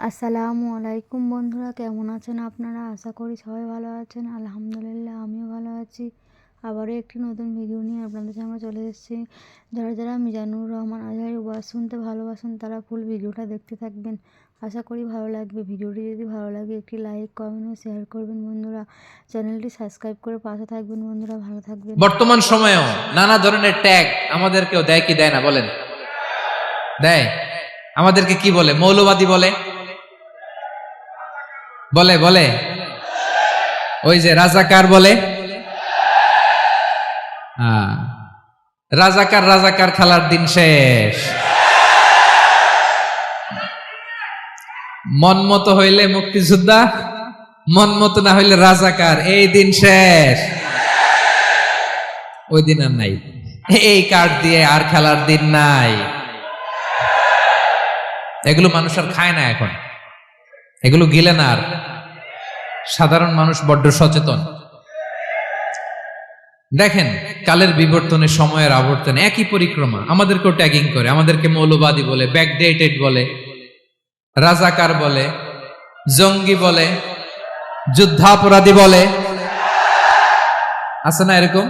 আসসালামু আলাইকুম বন্ধুরা, কেমন আছেন আপনারা? আশা করি সবাই ভালো আছেন। আলহামদুলিল্লাহ, আমিও ভালো আছি। আবারও একটি নতুন ভিডিও নিয়ে আপনাদের সামনে চলে এসেছি। যারা মিজানুর রহমান আজহারীর ওয়াজ শুনতে ভালোবাসেন তারা ফুল ভিডিওটা দেখতে থাকবেন। আশা করি ভালো লাগবে। ভিডিওটি যদি ভালো লাগে একটি লাইক, কমেন্ট ও শেয়ার করবেন বন্ধুরা। চ্যানেলটি সাবস্ক্রাইব করে পাশে থাকবেন বন্ধুরা। ভালো থাকবেন। বর্তমান সময়েও নানা ধরনের ট্যাগ আমাদেরকেও দেয় কি দেয় না বলেন? দেয়। আমাদেরকে কি বলে? মৌলবাদী বলে, বলে বলে ওই যে রাজাকার বলে। রাজাকার রাজাকার খেলার দিন শেষ। মন মতো হইলে মুক্তিযোদ্ধা, মন মতো না হইলে রাজাকার, এই দিন শেষ। ওই দিন আর নাই। এই কার্ড দিয়ে আর খেলার দিন নাই। এগুলো মানুষ আর খায় না এখন, এগুলো গিলে না আর। সাধারণ মানুষ বড্ড সচেতন। দেখেন, কালের বিবর্তনে, সময়ের আবর্তনে একই পরিক্রমা আমাদেরকেও ট্যাগিং করে। আমাদেরকে মৌলবাদী বলে, ব্যাকডেটেড বলে, রাজাকার বলে, জঙ্গি বলে, যুদ্ধাপরাধী বলে। আছে না এরকম?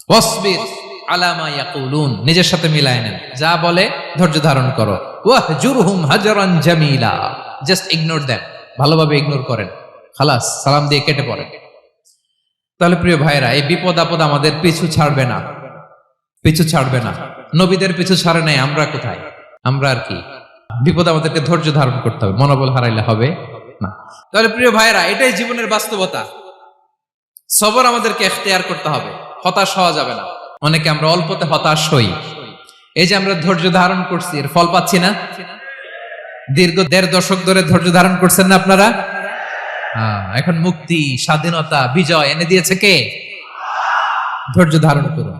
ওয়াসবির আলা মা ইয়াকুলুন, নিজের সাথে মিলায় নেন। যা বলে ধৈর্য ধারণ করো। ওয়াহজুরহুম হাজরান জামিলা, জাস্ট ইগনোর দেম, ভালোভাবে ইগনোর করেন, খালাস, সালাম দিয়ে কেটে পড়েন। তাহলে প্রিয় ভাইরা, এই বিপদ আপদ আমাদের পিছু ছাড়বে না, পিছু ছাড়বে না। নবীদের পিছু ছাড়ে নাই, আমরা কোথায়? আমরা আর কি? বিপদ আমাদেরকে ধৈর্য ধারণ করতে হবে, মনোবল হারাইলে হবে না। তাহলে প্রিয় ভাইরা, এটাই জীবনের বাস্তবতা। সবর আমাদেরকে এখতিয়ার করতে হবে, হতাশ হওয়া যাবে না। অনেকে আমরা অল্পতে হতাশ হই। এই যে আমরা ধৈর্য ধারণ করছি, এর ফল পাচ্ছি না। দীর্ঘ 1.5 দশক ধরে ধৈর্য ধারণ করছেন না আপনারা? এখন মুক্তি, স্বাধীনতা, বিজয় এনে দিয়েছে কে? ধৈর্য ধারণ করুন।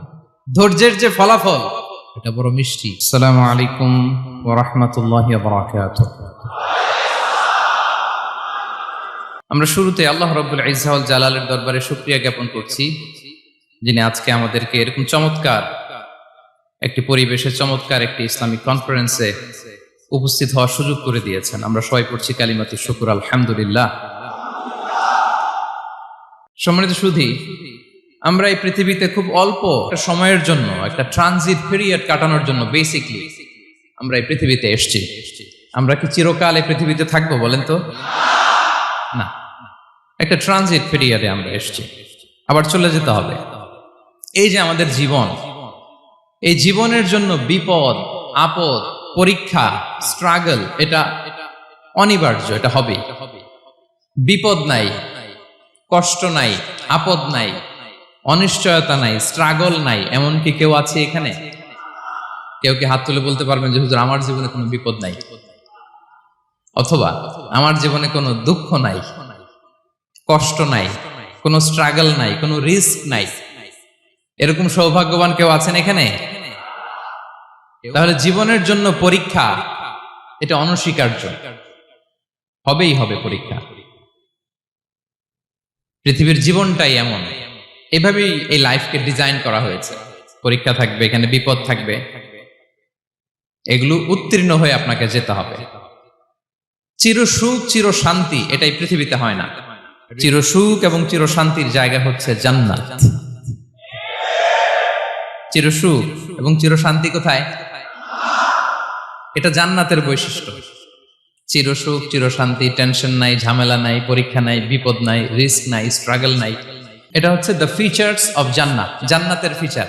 ধৈর্যের যে ফলাফল, এটা বড় মিষ্টি। আসসালামু আলাইকুম ওয়া রাহমাতুল্লাহি ওয়া বারাকাতুহু। আমরা শুরুতে আল্লাহ রাব্বুল ইজ্জা ওয়াল জালালের দরবারে শুকরিয়া জ্ঞাপন করছি, যিনি আজকে আমাদেরকে এরকম চমৎকার একটি পরিবেশে, চমৎকার একটি ইসলামিক কনফারেন্সে উপস্থিত হওয়ার সুযোগ করে দিয়েছেন। আমরা সবাই পড়ছি কালিমাতু শুকর, আলহামদুলিল্লাহ। সম্মানিত সুধী, আমরা এই পৃথিবীতে খুব অল্প একটা সময়ের জন্য, একটা ট্রানজিট পিরিয়ড কাটানোর জন্য বেসিকলি আমরা এই পৃথিবীতে এসেছি। আমরা কি চিরকাল এই পৃথিবীতে থাকবো বলেন তো? না, একটা ট্রানজিট পিরিয়ডে আমরা এসেছি, আবার চলে যেতে হবে। এই যে আমাদের জীবন, এই জীবনের জন্য বিপদ আপদ, পরীক্ষা, স্ট্রাগল, এটা অনিবার্য, এটা হবে। বিপদ নাই, কষ্ট নাই, আপদ নাই, অনিশ্চয়তা নাই, স্ট্রাগল নাই, এমনকি কেউ আছে এখানে? কেউ কি হাত তুলে বলতে পারবেন যে হুজুর আমার জীবনে কোনো বিপদ নাই, অথবা আমার জীবনে কোনো দুঃখ নাই, কষ্ট নাই, কোনো স্ট্রাগল নাই, কোনো রিস্ক নাই? এরকম সৌভাগ্যবান কেউ আছেন এখানে? তাহলে জীবনের জন্য পরীক্ষা, এটা অনস্বীকার্য, হবেই হবে পরীক্ষা। পৃথিবীর জীবনটাই এমন, এভাবেই এই লাইফকে ডিজাইন করা হয়েছে। পরীক্ষা থাকবে, এখানে বিপদ থাকবে, এগুলো উত্তীর্ণ হয়ে আপনাকে যেতে হবে। চির সুখ, চির শান্তি, এটাই পৃথিবীতে হয় না। চির সুখ এবং চির শান্তির জায়গা হচ্ছে জান্নাত। চির সুখ এবং চির শান্তি কোথায়? এটা জান্নাতের বৈশিষ্ট্য। চির সুখ, চির শান্তি, টেনশন নাই, ঝামেলা নাই, পরীক্ষা নাই, বিপদ নাই, রিস্ক নাই, স্ট্রাগল নাই। এটা হচ্ছে দ্য ফিচার্স অফ জান্নাত, জান্নাতের ফিচার।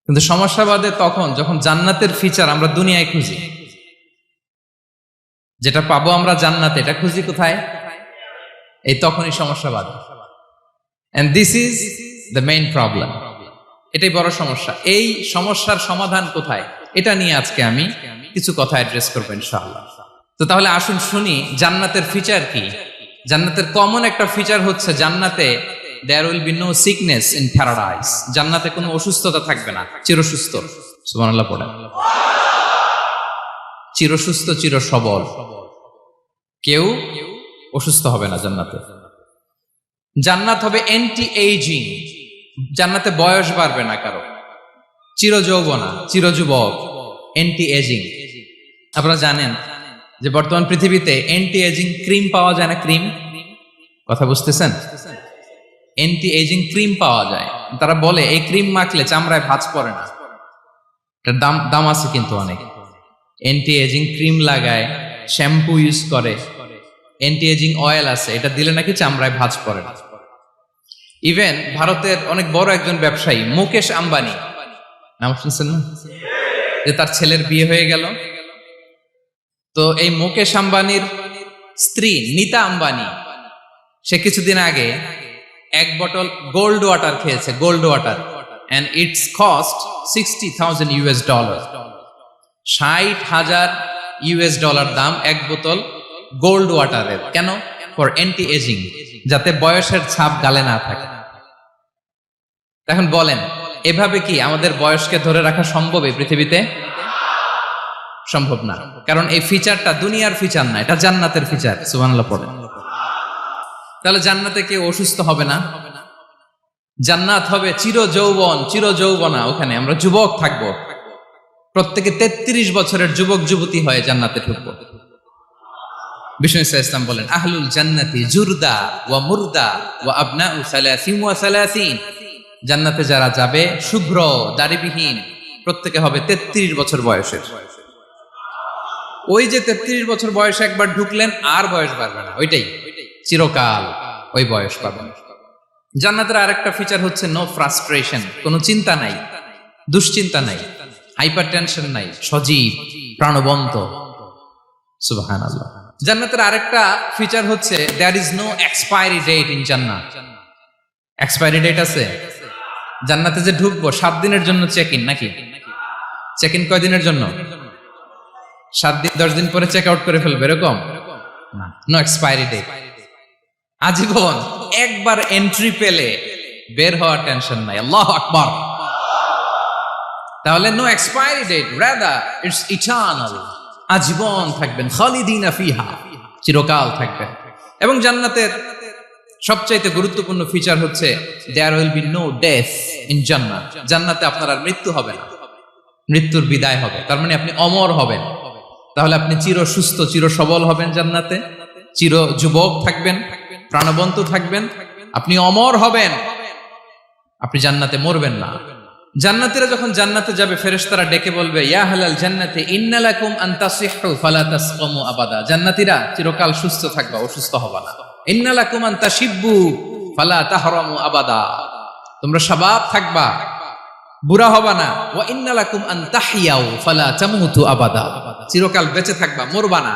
কিন্তু সমস্যা বাদে তখন যখন জান্নাতের ফিচার আমরা দুনিয়ায় খুঁজি। যেটা পাবো আমরা জান্নাতে, এটা খুঁজি কোথায়? এই তখনই সমস্যা বাদে। And this is the main problem. এটাই বড় সমস্যা। এই সমস্যার সমাধান কোথায়, এটা নিয়ে আজকে আমি কিছু কথা অ্যাড্রেস করবো ইনশাআল্লাহ। তো তাহলে আসুন শুনি জান্নাতের ফিচার কি। জান্নাতের কমন একটা ফিচার হচ্ছে জান্নাতে there will be no sickness in paradise. জান্নাতে কোনো অসুস্থতা থাকবে না, চিরসুস্থ। সুবহানাল্লাহ পড়েন। চিরসুস্থ, চির সবল, কেউ অসুস্থ হবে না জান্নাতে। জান্নাত হবে অ্যান্টি এইজিং, জান্নাতে বয়স বাড়বে না কারো, চির যৌবনা, চির যুবক, অ্যান্টি এজিং। আপনারা জানেন যে বর্তমান পৃথিবীতে অ্যান্টি এজিং ক্রিম পাওয়া যায় না? ক্রিম, কথা বুঝতেছেন? অ্যান্টি এজিং ক্রিম পাওয়া যায়। তারা বলে এই ক্রিম মাখলে চামড়ায় ভাঁজ পড়ে না। এটার দাম দাম আছে কিন্তু অনেক। অ্যান্টি এজিং ক্রিম লাগায়, শ্যাম্পু ইউজ করে, অ্যান্টি এজিং অয়েল আছে, এটা দিলে নাকি চামড়ায় ভাঁজ পড়ে না। ইভেন ভারতের অনেক বড় একজন ব্যবসায়ী মুকেশ আম্বানি, নাম শুনছেন না? যে তার ছেলের বিয়ে হয়ে গেল, তো এই মুকেশ আম্বানির স্ত্রী নীতা আম্বানি, সে কিছুদিন আগে এক বটল গোল্ড ওয়াটার খেয়েছে, gold water, and it's cost $60,000 $60,000 দাম এক বোতল গোল্ড ওয়াটারের। কেন? ফর অ্যান্টি এজিং, যাতে বয়সের ছাপ গালে না থাকে। এখন বলেন, এভাবে কি আমাদের বয়সকে ধরে রাখা সম্ভব এই পৃথিবীতে? সম্ভব না, কারণ এই ফিচারটা দুনিয়ার ফিচার না, এটা জান্নাতের ফিচার। সুবহানাল্লাহ পড়েন। তাহলে জান্নাতে কেউ অসুস্থ হবে না, জান্নাত হবে চির যৌবন, চির যৌবনা। ওখানে আমরা যুবক থাকবো, প্রত্যেকে 33 বছরের যুবক যুবতী হয়ে জান্নাতে ঢুকবো। বিষ্ণু ইসলাম বলেন, আহলুল জান্নাতি জুরদা ওয়া মুরদা ওয়া আবনাউ সালাসিন ওয়া সালাসিন। জান্নাতে যারা যাবে শুভ্র দাড়িবিহীন, প্রত্যেকে হবে 33 বছর বয়সের। ওই যে 33 বছর বয়সে একবার ঢুকলেন, আর বয়স বাড়বে না, ওইটাই চিরকাল ওই বয়স পাবেন। জান্নাতের আরেকটা ফিচার হচ্ছে নো ফ্রাস্ট্রেশন, কোনো চিন্তা নাই, দুশ্চিন্তা নাই, হাইপার টেনশন নাই, সজীব প্রাণবন্ত। সুবহানাল্লাহ। জান্নাতের আরেকটা ফিচার হচ্ছে there is no expiry date in জান্নাত। এক্সপায়ারি ডেট আছে? জান্নাতে যে ঢুকবো 7 দিনের জন্য চেক ইন, নাকি? চেক ইন কয় দিনের জন্য? 7 দিন, 10 দিন পরে চেক আউট করে ফেলবে, এরকম না। নো এক্সপায়ারি ডেট, আজীবন। একবার এন্ট্রি পেলে বের হওয়ার টেনশন নাই। আল্লাহু আকবার। তাহলে no expiry date, rather it's eternal, আজীবন থাকবেন, খালিদিনা ফিহা, চিরকাল থাকবেন। এবং জান্নাতের সবচাইতে গুরুত্বপূর্ণ ফিচার হচ্ছে there will be no death in জান্নাত। জান্নাতে আপনার আর মৃত্যু হবে না, মৃত্যুর বিদায় হবে। তার মানে আপনি অমর হবেন। তাহলে আপনি চির সুস্থ, চির সবল হবেন জান্নাতে, চির যুবক থাকবেন, প্রাণবন্ত থাকবেন, আপনি অমর হবেন, আপনি জান্নাতে মরবেন না। জান্নাতীরা যখন জান্নাতে যাবে, ফেরেশতারা ডেকে বলবে, ইয়া আহলাল জান্নাতি ইন্না লাকুম আন তাসিহু ফালা তাসকামু আবাদা। জান্নাতীরা চিরকাল সুস্থ থাকবা, অসুস্থ হবা না। ইন্না লাকুম আন তাশিব্বু ফালা তাহরামু আবাদা, তোমরা শাবাব থাকবা, বুড়া হবা না। ওয়া ইন্না লাকুম আন তাহইয়াউ ফালা তামুতু আবাদা, চিরকাল বেঁচে থাকবা, মরবা না।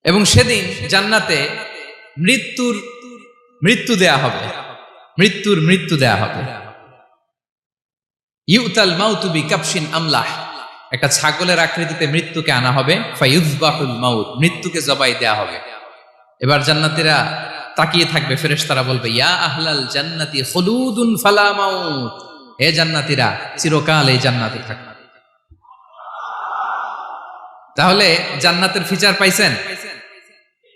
এবং সেদিন জান্নাতে মৃত্যু দেয়া হবে, মৃত্যু দেয়া হবে। ইউতাল মাউতু বিকাবশিন আমলাহ, একটা ছাগলের আকৃতিতে মৃত্যুকে আনা হবে। ফায়ুযবাহুল মাউত, মৃত্যুকে জবাই দেয়া হবে। এবার জান্নাতীরা তাকিয়ে থাকবে, ফেরেশতারা বলবে, ইয়া আহলাল জান্নাতি খুলুদুন ফালা মাউত, হে জান্নাতীরা চিরকাল এই জান্নাতে থাকবে। তাহলে জান্নাতের ফিচার পাইছেন?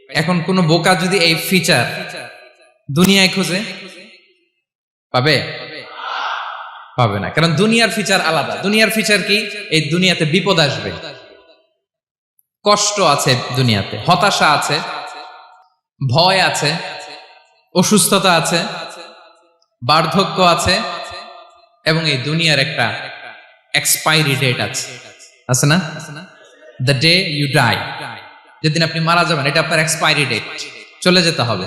এখন কোন বোকা যদি এই ফিচার দুনিয়ায় খোঁজে, পাবে? পাবে না, কারণ দুনিয়ার ফিচার আলাদা। দুনিয়ার ফিচার কি? এই দুনিয়াতে বিপদ আসবে, কষ্ট আছে দুনিয়াতে, হতাশা আছে, ভয় আছে, অসুস্থতা আছে, বার্ধক্য আছে, এবং এই দুনিয়ার একটা এক্সপায়ারি ডেট আছে না? দ্য ডে ইউ ডাই, যেদিন আপনি মারা যাবেন, এটা আপনার এক্সপায়ারি ডেট। চলে যেতে হবে,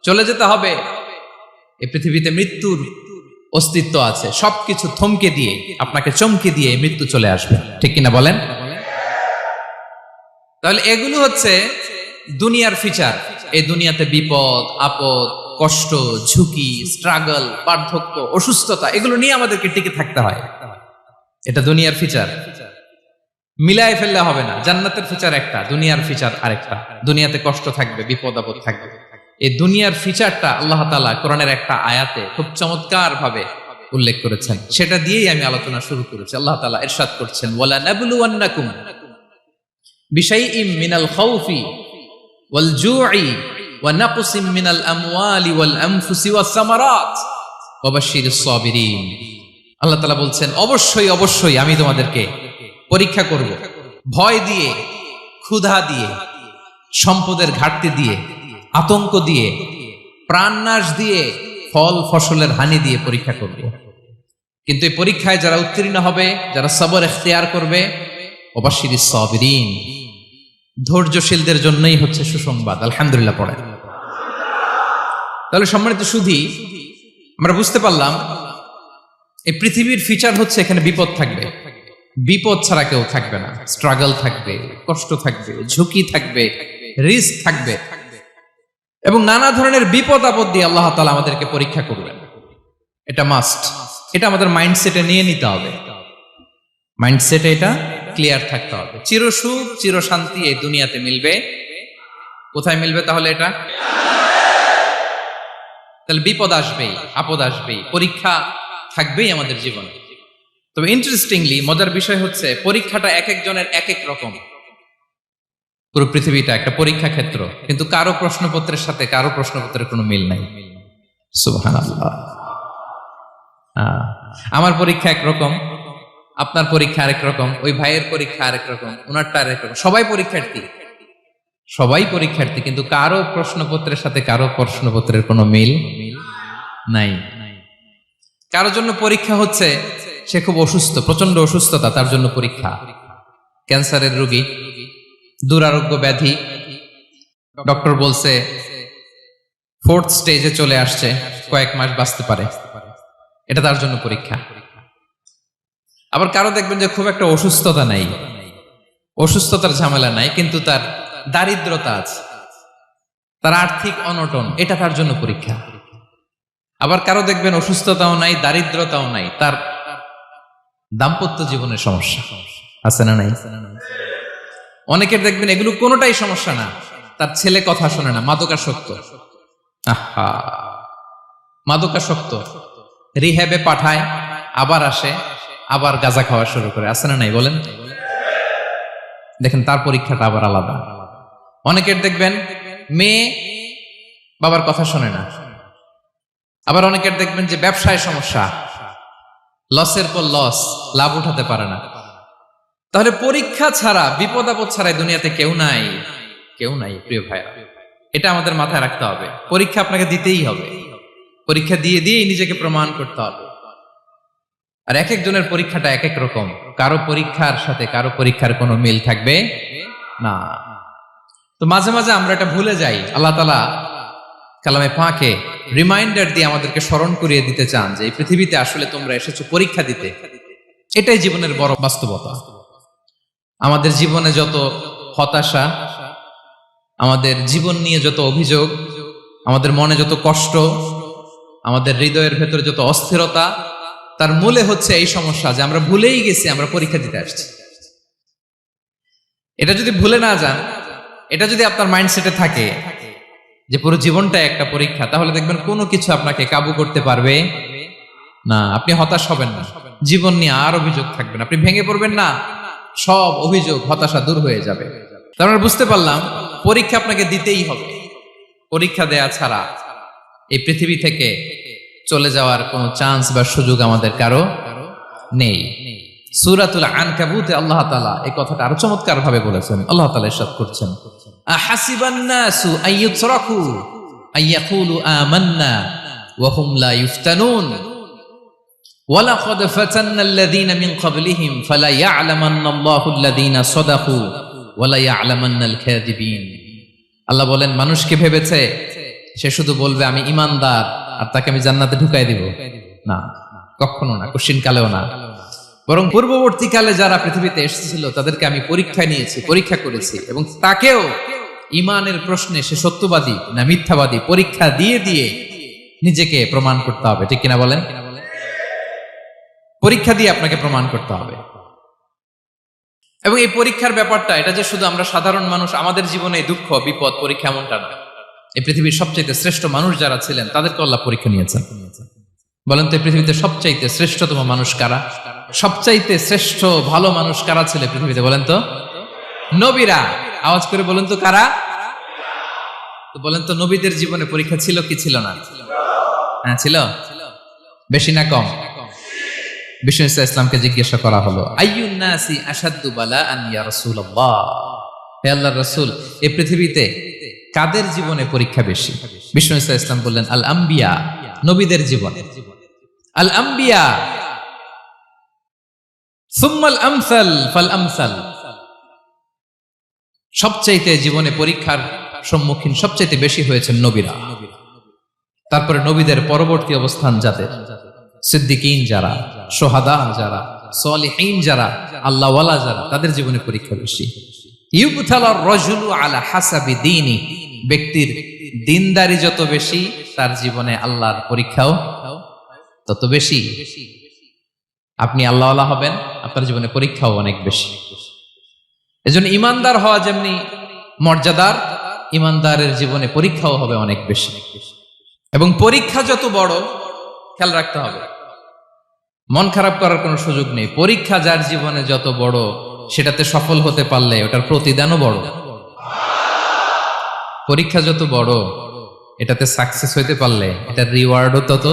চলে যেতে হবে। এই পৃথিবীতে মৃত্যুর অস্তিত্ব আছে, সবকিছু থমকে দিয়ে, আপনাকে চমকে দিয়ে মৃত্যু চলে আসবে, ঠিক কিনা বলেন? তাহলে এগুলো হচ্ছে দুনিয়ার ফিচার। এই দুনিয়াতে বিপদ আপদ, কষ্ট, ঝুঁকি, স্ট্রাগল, বার্ধক্য, অসুস্থতা, এগুলো নিয়ে আমাদেরকে টিকে থাকতে হয়। এটা দুনিয়ার ফিচার, মিলায় ফেললে হবে না। জান্নাতের ফিচার একটা, দুনিয়ার ফিচার আরেকটা। দুনিয়াতে কষ্ট থাকবে, বিপদ আপদ থাকবে। এই দুনিয়ার ফিচারটা আল্লাহ তাআলা কোরআনের একটা আয়াতে খুব চমৎকার ভাবে উল্লেখ করেছেন, সেটা দিয়েই আমি আলোচনা শুরু করেছি। আল্লাহ তাআলা ইরশাদ করছেন, ওয়ালা নাবলুওয়ান্নাকুম বিশাইইম মিনাল খাউফি ওয়াল জু'i ওয়া নাকসিম মিনাল আমওয়ালি ওয়াল আনফুসি ওয়াস সামারাত ওয়া বাশশিরিস সাবিরিন। আল্লাহ তাআলা বলছেন, অবশ্যই অবশ্যই আমি তোমাদেরকে পরীক্ষা করব, ভয় দিয়ে, ক্ষুধা দিয়ে, সম্পদের ঘাটতি দিয়ে, আতঙ্ক দিয়ে, প্রাণনাশ দিয়ে, ফল ফসলের হানি দিয়ে পরীক্ষা করব। কিন্তু এই পরীক্ষায় যারা উত্তীর্ণ হবে, যারা সবর ইখতিয়ার করবে, ওয়াবাশশিরিস সাবিরিন, ধৈর্যশীলদের জন্যই হচ্ছে সুসংবাদ। আলহামদুলিল্লাহ পড়ে। তাহলে সম্মানিত সুধী, আমরা বুঝতে পারলাম এই পৃথিবীর ফিচার হচ্ছে এখানে বিপদ থাকবে, বিপদ ছাড়া কেউ থাকবে না। স্ট্রাগল থাকবে, কষ্ট থাকবে, ঝুঁকি থাকবে, রিস্ক থাকবে, এবং নানা ধরনের বিপদ আপদ দিয়ে আল্লাহ তাআলা আমাদেরকে পরীক্ষা করবেন। এটা মাস্ট, এটা আমাদের মাইন্ডসেটে নিয়ে নিতে হবে। মাইন্ডসেটে এটা ক্লিয়ার থাকতে হবে। চিরসুখ চিরশান্তি এই দুনিয়াতে মিলবে, কোথায় মিলবে তাহলে? এটা তাহলে বিপদ আসবেই, আপদ আসবেই, পরীক্ষা থাকবেই আমাদের জীবনে। তবে ইন্টারেস্টিংলি মজার বিষয় হচ্ছে পরীক্ষাটা এক একজনের এক এক রকম। পুরো পৃথিবীটা একটা পরীক্ষা ক্ষেত্র, কিন্তু কারো প্রশ্নপত্রের সাথে কারো প্রশ্নপত্রের কোনো মিল নাই। সুবহানাল্লাহ। আমার পরীক্ষা একরকম, আপনার পরীক্ষা আরেক রকম, ওই ভাইয়ের পরীক্ষা আরেক রকম, ওনারটা আরেক রকম। সবাই পরীক্ষার্থী, সবাই পরীক্ষার্থী, কিন্তু কারো প্রশ্নপত্রের সাথে কারো প্রশ্নপত্রের কোনো মিল নাই। কারো জন্য পরীক্ষা হচ্ছে সে খুব অসুস্থ, প্রচন্ড অসুস্থতা, তার জন্য পরীক্ষা। ক্যান্সারের রোগী, দুরারোগ্য ব্যাধি, ডক্টর বলছে 4th স্টেজে চলে আসছে, কয়েক মাস বাঁচতে পারে, এটা তার জন্য পরীক্ষা। আবার কারো দেখবেন যে খুব একটা অসুস্থতা নাই, অসুস্থতার ঝামেলা নাই, কিন্তু তার দারিদ্রতা আছে, তার আর্থিক অনটন, এটা তার জন্য পরীক্ষা। আবার কারো দেখবেন অসুস্থতাও নাই, দারিদ্রতাও নাই, তার দাম্পত্য জীবনের সমস্যা আছে না নাই? অনেকের দেখবেন এগুলো কোনোটাই সমস্যা না, তার ছেলে কথা শোনে না, মাদকাসক্ত। আহা, মাদকাসক্ত, রিহ্যাবে পাঠায়, আবার আসে, আবার গাঁজা খাওয়া শুরু করে, আছে না নাই বলেন? দেখেন তার পরীক্ষাটা আবার আলাদা। অনেকের দেখবেন মেয়ে বাবার কথা শোনে না। আবার অনেকের দেখবেন যে ব্যবসায় সমস্যা, লসের পর লস, লাভ উঠাতে পারে না। তাহলে পরীক্ষা ছাড়া, বিপদ আপদ ছাড়াই দুনিয়াতে কেউ নাই, কেউ নাই প্রিয় ভাইয়া। এটা আমাদের মাথায় রাখতে হবে। পরীক্ষা আপনাকে দিতেই হবে, পরীক্ষা দিয়ে দিয়েই নিজেকে প্রমাণ করতে হবে। আর এক একজনের পরীক্ষাটা এক এক রকম, কারো পরীক্ষার সাথে কারো পরীক্ষার কোনো মিল থাকবে না। তো মাঝে মাঝে আমরা এটা ভুলে যাই। আল্লাহ তাআলা কালামে পাকে রিমাইন্ডার দিয়ে আমাদেরকে স্মরণ করিয়ে দিতে চান যে এই পৃথিবীতে আসলে তোমরা এসেছো পরীক্ষা দিতে। এটাই জীবনের বড় বাস্তবতা। আমাদের জীবনে যত হতাশা, আমাদের জীবন নিয়ে যত অভিযোগ, আমাদের মনে যত কষ্ট, আমাদের হৃদয়ের ভেতরে যত অস্থিরতা, তার মূলে হচ্ছে এই সমস্যা যে আমরা ভুলেই গেছি আমরা পরীক্ষা দিতে আসছি। এটা যদি ভুলে না যান, এটা যদি আপনার মাইন্ডসেটে থাকে যে পুরো জীবনটা একটা পরীক্ষা, তাহলে দেখবেন কোনো কিছু আপনাকে কাবু করতে পারবে না। আপনি হতাশ হবেন না, জীবন নিয়ে আর অভিযোগ থাকবে না, আপনি ভেঙে পড়বেন না, সব অভিযোগ হতাশা দূর হয়ে যাবে। তার মানে বুঝতে পারলাম পরীক্ষা আপনাকে দিতেই হবে। পরীক্ষা দেয়া ছাড়া এই পৃথিবী থেকে চলে যাওয়ার কোনো চান্স বা সুযোগ আমাদের কারো নেই। সূরাতুল আনকাবুতে আল্লাহ তাআলা এই কথাটা আরো চমৎকার ভাবে বলেছেন। আল্লাহ তাআলা ইরশাদ করছেন, আহাসিবান নাসু আইয়ুতরাকু আইয়াকুলু আমান্না ওয়া হুম লা ইফতানুন ওয়ালাকাদ ফাতান্নাল্লাযীনা মিন ক্বাবলিহিম ফালা ইয়া'লামান্নাল্লাহু আল্লাযীনা সাদাকু ওয়া লা ইয়া'লামান্নাল কাযিবিন। আল্লাহ বলেন, মানুষ কি ভেবেছে সে শুধু বলবে আমি ঈমানদার আর তাকে আমি জান্নাতে ঢুকাই দিব? না, কখনো না, কোশ্চিন কালেও না। বরং পূর্ববর্তীকালে যারা পৃথিবীতে এসেছিল তাদেরকে আমি পরীক্ষা নিয়েছি, পরীক্ষা করেছি, এবং তাকেও ঈমানের প্রশ্নে সে সত্যবাদী না মিথ্যাবাদী পরীক্ষা দিয়ে দিয়ে নিজেকে প্রমাণ করতে হবে। ঠিক কিনা বলেন? পরীক্ষা দিয়ে আপনাকে প্রমাণ করতে হবে। এবং এই পরীক্ষার ব্যাপারটা, এটা যে শুধু আমরা সাধারণ মানুষ আমাদের জীবনে দুঃখ বিপদ পরীক্ষা এমনটা না। এই পৃথিবীর সবচাইতে শ্রেষ্ঠ মানুষ যারা ছিলেন তাদেরকে আল্লাহ পরীক্ষা নিয়েছেন। বলেন তো এই পৃথিবীতে সবচাইতে শ্রেষ্ঠতম মানুষ কারা? সবচাইতে শ্রেষ্ঠ ভালো মানুষ কারা ছিল পৃথিবীতে? বলেন তো নবীরা। আওয়াজ করে বলেন তো কারা? তো বলেন তো নবীদের জীবনে পরীক্ষা ছিল কি ছিল না? হ্যাঁ ছিল। বেশি না কম? বিষ্ণু ইসলামকে জিজ্ঞাসা করা হলো, আইয়ুন নাসি আশাদ্দু বালাআন ইয়া রাসূলুল্লাহ, হে আল্লাহর রাসূল, এই পৃথিবীতে কাদের জীবনে পরীক্ষা বেশি? বিষ্ণু ইসলাম বললেন, আল আম্বিয়া, নবীদের জীবন। আল আম্বিয়া সুম্মাল আমসাল ফাল আমসাল, সবচাইতে জীবনে পরীক্ষার সম্মুখীন সবচাইতে বেশি হয়েছেন নবীরা। তারপরে নবীদের পরবর্তী অবস্থান যাদের, সিদ্দিকিন যারা, সোহাদা যারা, সলিহিন যারা, আল্লাহওয়ালা যারা, তাদের জীবনে পরীক্ষা বেশি। ইউবতালার রাজুলু আলা হাসাবি দীনি, ব্যক্তির দিনদারি যত বেশি, তার জীবনে আল্লাহর পরীক্ষাও তত বেশি। আপনি আল্লাহওয়ালা হবেন, আপনার জীবনে পরীক্ষাও অনেক বেশি। এজন্য ইমানদার হওয়া যেমনি মর্যাদার, ইমানদারের জীবনে পরীক্ষাও হবে অনেক বেশি। এবং পরীক্ষা যত বড়, খেয়াল রাখতে হবে, মন খারাপ করার কোনো সুযোগ নেই। পরীক্ষা যার জীবনে যত বড়, সেটাতে সফল হতে পারলে ওটার প্রতিদানও বড়। পরীক্ষা যত বড়, এটাতে সাকসেস হইতে পারলে এটার রিওয়ার্ডও তত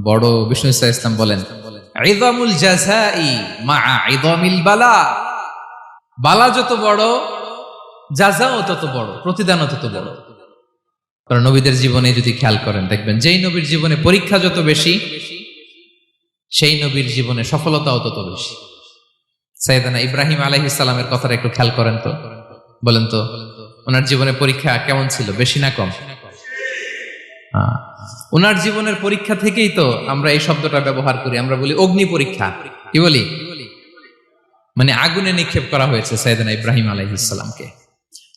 বড়। বিষ্ণু ইসলাম বলেন, ইযামুল জাযাই মাআ ইযামিল বালা, বালা যত বড়, জাযাও তত বড়, প্রতিদানও তত বড়। কারণ নবীদের জীবনে যদি খেয়াল করেন, দেখবেন যেই নবীর জীবনে পরীক্ষা যত বেশি, সেই নবীর জীবনে সফলতাও তত বেশি। সাইয়েদনা ইব্রাহিম আলাইহিস সালামের কথাটা একটু খেয়াল করেন তো, বলেন তো, ওনার জীবনে পরীক্ষা কেমন ছিল, বেশি না কম? ওনার জীবনের পরীক্ষা থেকেই তো আমরা এই শব্দটা ব্যবহার করি, আমরা বলি অগ্নি পরীক্ষা। কি বলি? মানে আগুনে নিক্ষেপ করা হয়েছে সাইয়েদনা ইব্রাহিম আলাইহিস সালামকে,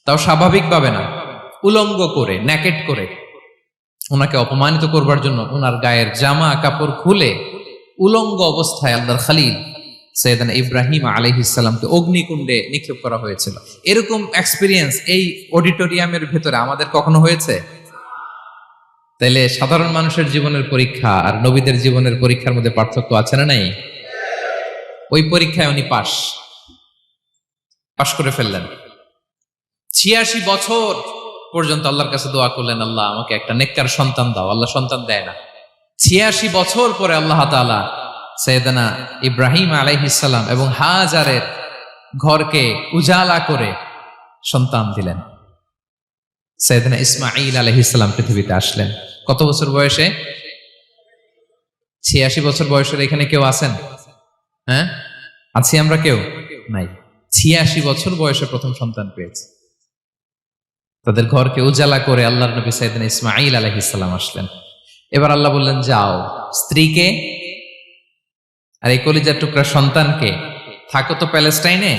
তাও স্বাভাবিকভাবে না, উলঙ্গ করে, ন্যাকেট করে ওনাকে অপমানিত করবার জন্য ওনার গায়ের জামা কাপড় খুলে উলঙ্গ অবস্থায় আল্লাহর খলিল সাইয়েদনা ইব্রাহিম আলাইহিস সালামকে অগ্নিকুণ্ডে নিক্ষেপ করা হয়েছিল। এরকম এক্সপেরিয়েন্স এই অডিটোরিয়ামের ভেতরে আমাদের কখনো হয়েছে? তাইলে সাধারণ মানুষের জীবনের পরীক্ষা আর নবীদের জীবনের পরীক্ষার মধ্যে পার্থক্য আছে না নাই? ওই পরীক্ষায় উনি পাশ করে ফেললেন। 86 বছর পর্যন্ত আল্লাহর কাছে দোয়া করলেন, আল্লাহ আমাকে একটা নেককার সন্তান দাও। আল্লাহ সন্তান দেয় না। 86 বছর পরে আল্লাহ তাআলা সাইয়েদনা ইব্রাহিম আলাইহিস সালাম এবং হাজারের ঘরকে উজালা করে সন্তান দিলেন। সাইয়েদনা ইসমাঈল আলাইহিস সালাম পৃথিবীতে আসলেন কত বছর বয়সে? 86 বছর বয়সের এখানে কেউ আছেন? হ্যাঁ, আছি আমরা? কেউ নাই। 86 বছর বয়সে প্রথম সন্তান পেয়েছে। তাদের ঘরকে উজালা করে আল্লাহর নবী সাইয়েদনা ইসমাঈল আলাইহিস সালাম আসলেন। এবার আল্লাহ বললেন, যাও, স্ত্রীকে আর এই কলিজার টুকরা সন্তানকে থাকো তো প্যালেস্টাইনে,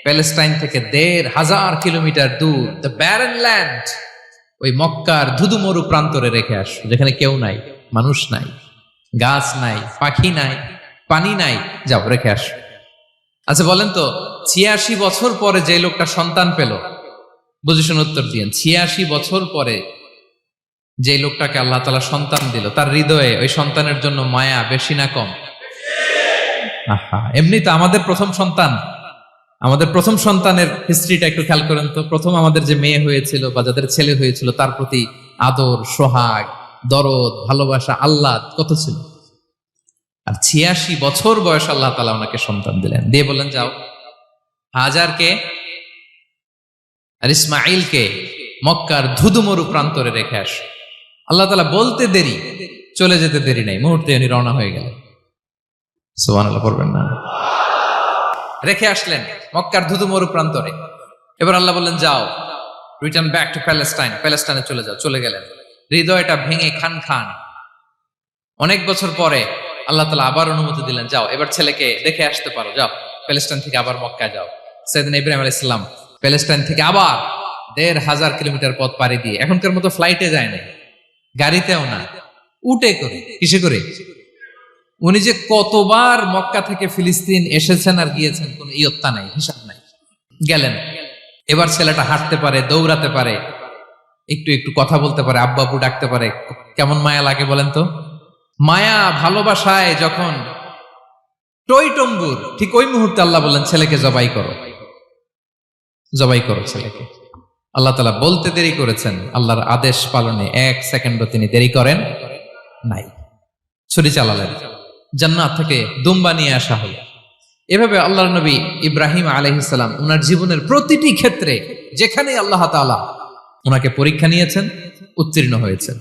প্যালেস্টাইন থেকে ১,৫০০ কিলোমিটার দূর, দ্য ব্যারেন ল্যান্ড, ওই মক্কার ধুধুমরু প্রান্তরে রেখে আসো, যেখানে কেউ নাই, মানুষ নাই, গাছ নাই, পাখি নাই, পানি নাই, যাও রেখে আসো। আচ্ছা বলেন তো, ৮৬ বছর পরে যে লোকটা সন্তান পেল, বুঝে শুনে উত্তর দিয়েন, ৮৬ বছর পরে যে লোকটাকে আল্লাহ তাআলা সন্তান দিল, তার হৃদয়ে ওই সন্তানের জন্য মায়া বেশি না কম? এমনি তো আমাদের প্রথম সন্তানের হিস্ট্রিটা একটু খেয়াল করেন তো। প্রথম আমাদের যে মেয়ে হয়েছিল বা যাদের ছেলে হয়েছিল, তার প্রতি আদর, সোহাগ, দরদ, ভালোবাসা, আহ্লাদ কত ছিল। আর ৮৬ বছর বয়স আল্লাহ তাআলা ওনাকে সন্তান দিলেন, দিয়ে বললেন, যাও হাজারকে আর ইসমাঈলকে মক্কার ধুধুমরু প্রান্তরে রেখে আস। আল্লাহ তাআলা বলতে দেরি, চলে যেতে দেরি নাই, মুহূর্তে উনি রওনা হয়ে গেলেন। সুবহানাল্লাহ পড়বেন না? রেখে আসলেন মক্কার ধুধুমরু প্রান্তরে। এবার আল্লাহ বললেন, যাও, রিটার্ন ব্যাক টু প্যালেস্টাইন, প্যালেস্টাইনে চলে যাও। চলে গেলেন, হৃদয়টা ভেঙে খান খান। অনেক বছর পরে আল্লাহ তাআলা আবার অনুমতি দিলেন, যাও এবার ছেলেকে দেখে আসতে পারো, যাও প্যালেস্টাইন থেকে আবার মক্কায় যাও। সাইয়েদনা ইব্রাহিম আলাইহিস সালাম প্যালেস্টাইন থেকে আবার ১,৫০০ কিলোমিটার পথ পাড়ি দিয়ে, এখনকার মতো ফ্লাইটে যায় না, গাড়িতেও না, উটে করে। কিসে করে? উনি যে কতবার মক্কা থেকে ফিলিস্তিন এসেছেন আর গিয়েছেন, কোন ইয়ত্তা নাই, হিসাব নাই। গেলেন, এবার ছেলেটা হাঁটতে পারে, দৌড়াতে পারে, একটু একটু কথা বলতে পারে, আব্বু আব্বু ডাকতে পারে। কেমন মায়া লাগে বলেন তো? মায়া ভালোবাসায় যখন টইটম্বুর, ঠিক ওই মুহূর্তে আল্লাহ বললেন, ছেলেকে জবাই করো, জবাই করো ছেলেকে। আল্লাহ তাআলা বলতে দেরি করেছেন, আল্লাহর আদেশ পালনে ১ সেকেন্ডও তিনি দেরি করেন নাই। ছুরি চালালেন, জান্নাত থেকে দুম্বা নিয়ে আসা হলো। এভাবে আল্লাহর নবী ইব্রাহিম আলাইহিস সালাম ওনার জীবনের প্রতিটি ক্ষেত্রে যেখানে আল্লাহ তাআলা ওনাকে পরীক্ষা নিয়েছেন, উত্তীর্ণ হয়েছেন।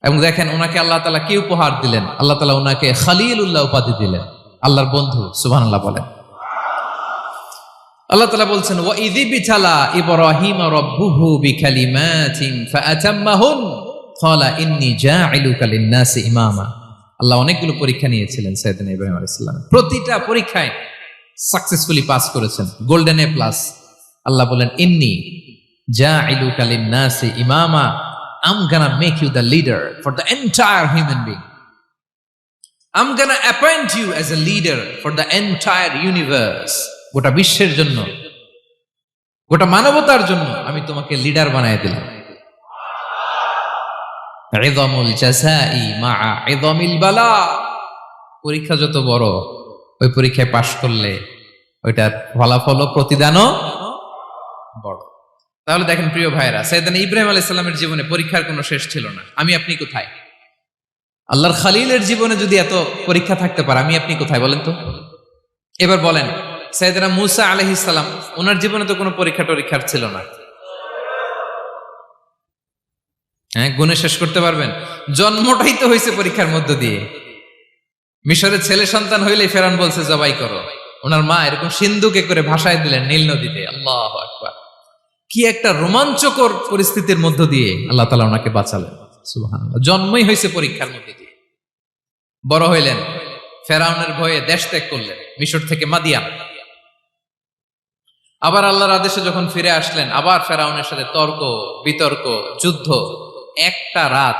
এবং দেখেন ওনাকে আল্লাহ তাআলা কি উপহার দিলেন, আল্লাহ তাআলা ওনাকে খলিলুল্লাহ উপাধি দিলেন, আল্লাহর বন্ধু। সুবহানাল্লাহ বলেন। আল্লাহ তাআলা বলছেন ওয়া ইযিবতালা ইব্রাহিম রাব্বুহু বিকালিমাতিন ফাআতাম্মাহুন ক্বালা ইন্নী জাঈলুকা লিন-নাসি ইমামা। আল্লাহ অনেকগুলো পরীক্ষা নিয়েছিলেন সাইয়েদনা ইব্রাহিম আলাইহিস সালাম, প্রতিটা পরীক্ষায় সাকসেসফুলি পাস করেছেন, গোল্ডেন এ প্লাস। আল্লাহ বলেন ইন্নী জাঈলুকা লিন-নাসি ইমামা, I'm gonna make you the leader for the entire human being. I'm gonna appoint you as a leader for the entire universe. গোটা বিশ্বের জন্য, গোটা মানবতার জন্য আমি তোমাকে লিডার বানায় দিলাম। ইযামুল জাযাই মা'a ইযামিল বালা। পরীক্ষা যত বড়, ওই পরীক্ষায় পাশ করলে ওইটার ফলাফল ও প্রতিদানও বড়। তাহলে দেখেন প্রিয় ভাইরা, সাইয়েদনা ইব্রাহিম আলাইহিস সালামের জীবনে পরীক্ষার কোনো শেষ ছিল না। আমি আপনি কোথায়? আল্লাহর খলিলের জীবনে যদি এত পরীক্ষা থাকতে পারে, আমি আপনি কোথায় বলেন তো? এবার বলেন সাইয়েদনা মূসা আলাইহিস সালাম, ওনার জীবনে তো কোনো পরীক্ষার ছিল না। হ্যাঁ, গুণে শেষ করতে পারবেন? জন্মটাই তো হয়েছে পরীক্ষার মধ্য দিয়ে। মিশরের ছেলে সন্তান হইলেই ফেরাউন বলছে জবাই করো। ওনার মা এরকম সিন্ধুকে করে ভাসায় দিলেন নীল নদীতে। আল্লাহু আকবার। কি একটা রোমাঞ্চকর পরিস্থিতির মধ্য দিয়ে আল্লাহ তাআলা ওনাকে বাঁচালেন। সুবহানাল্লাহ। জন্মই হয়েছে পরীক্ষার মধ্যে দিয়ে। বড় হইলেন, ফেরাউনের ভয়ে দেশ ত্যাগ করলেন, মিশর থেকে মাদিয়ান। আবার আল্লাহর আদেশে যখন ফিরে আসলেন, আবার ফেরাউনের সাথে তর্ক বিতর্ক, যুদ্ধ। একটা রাত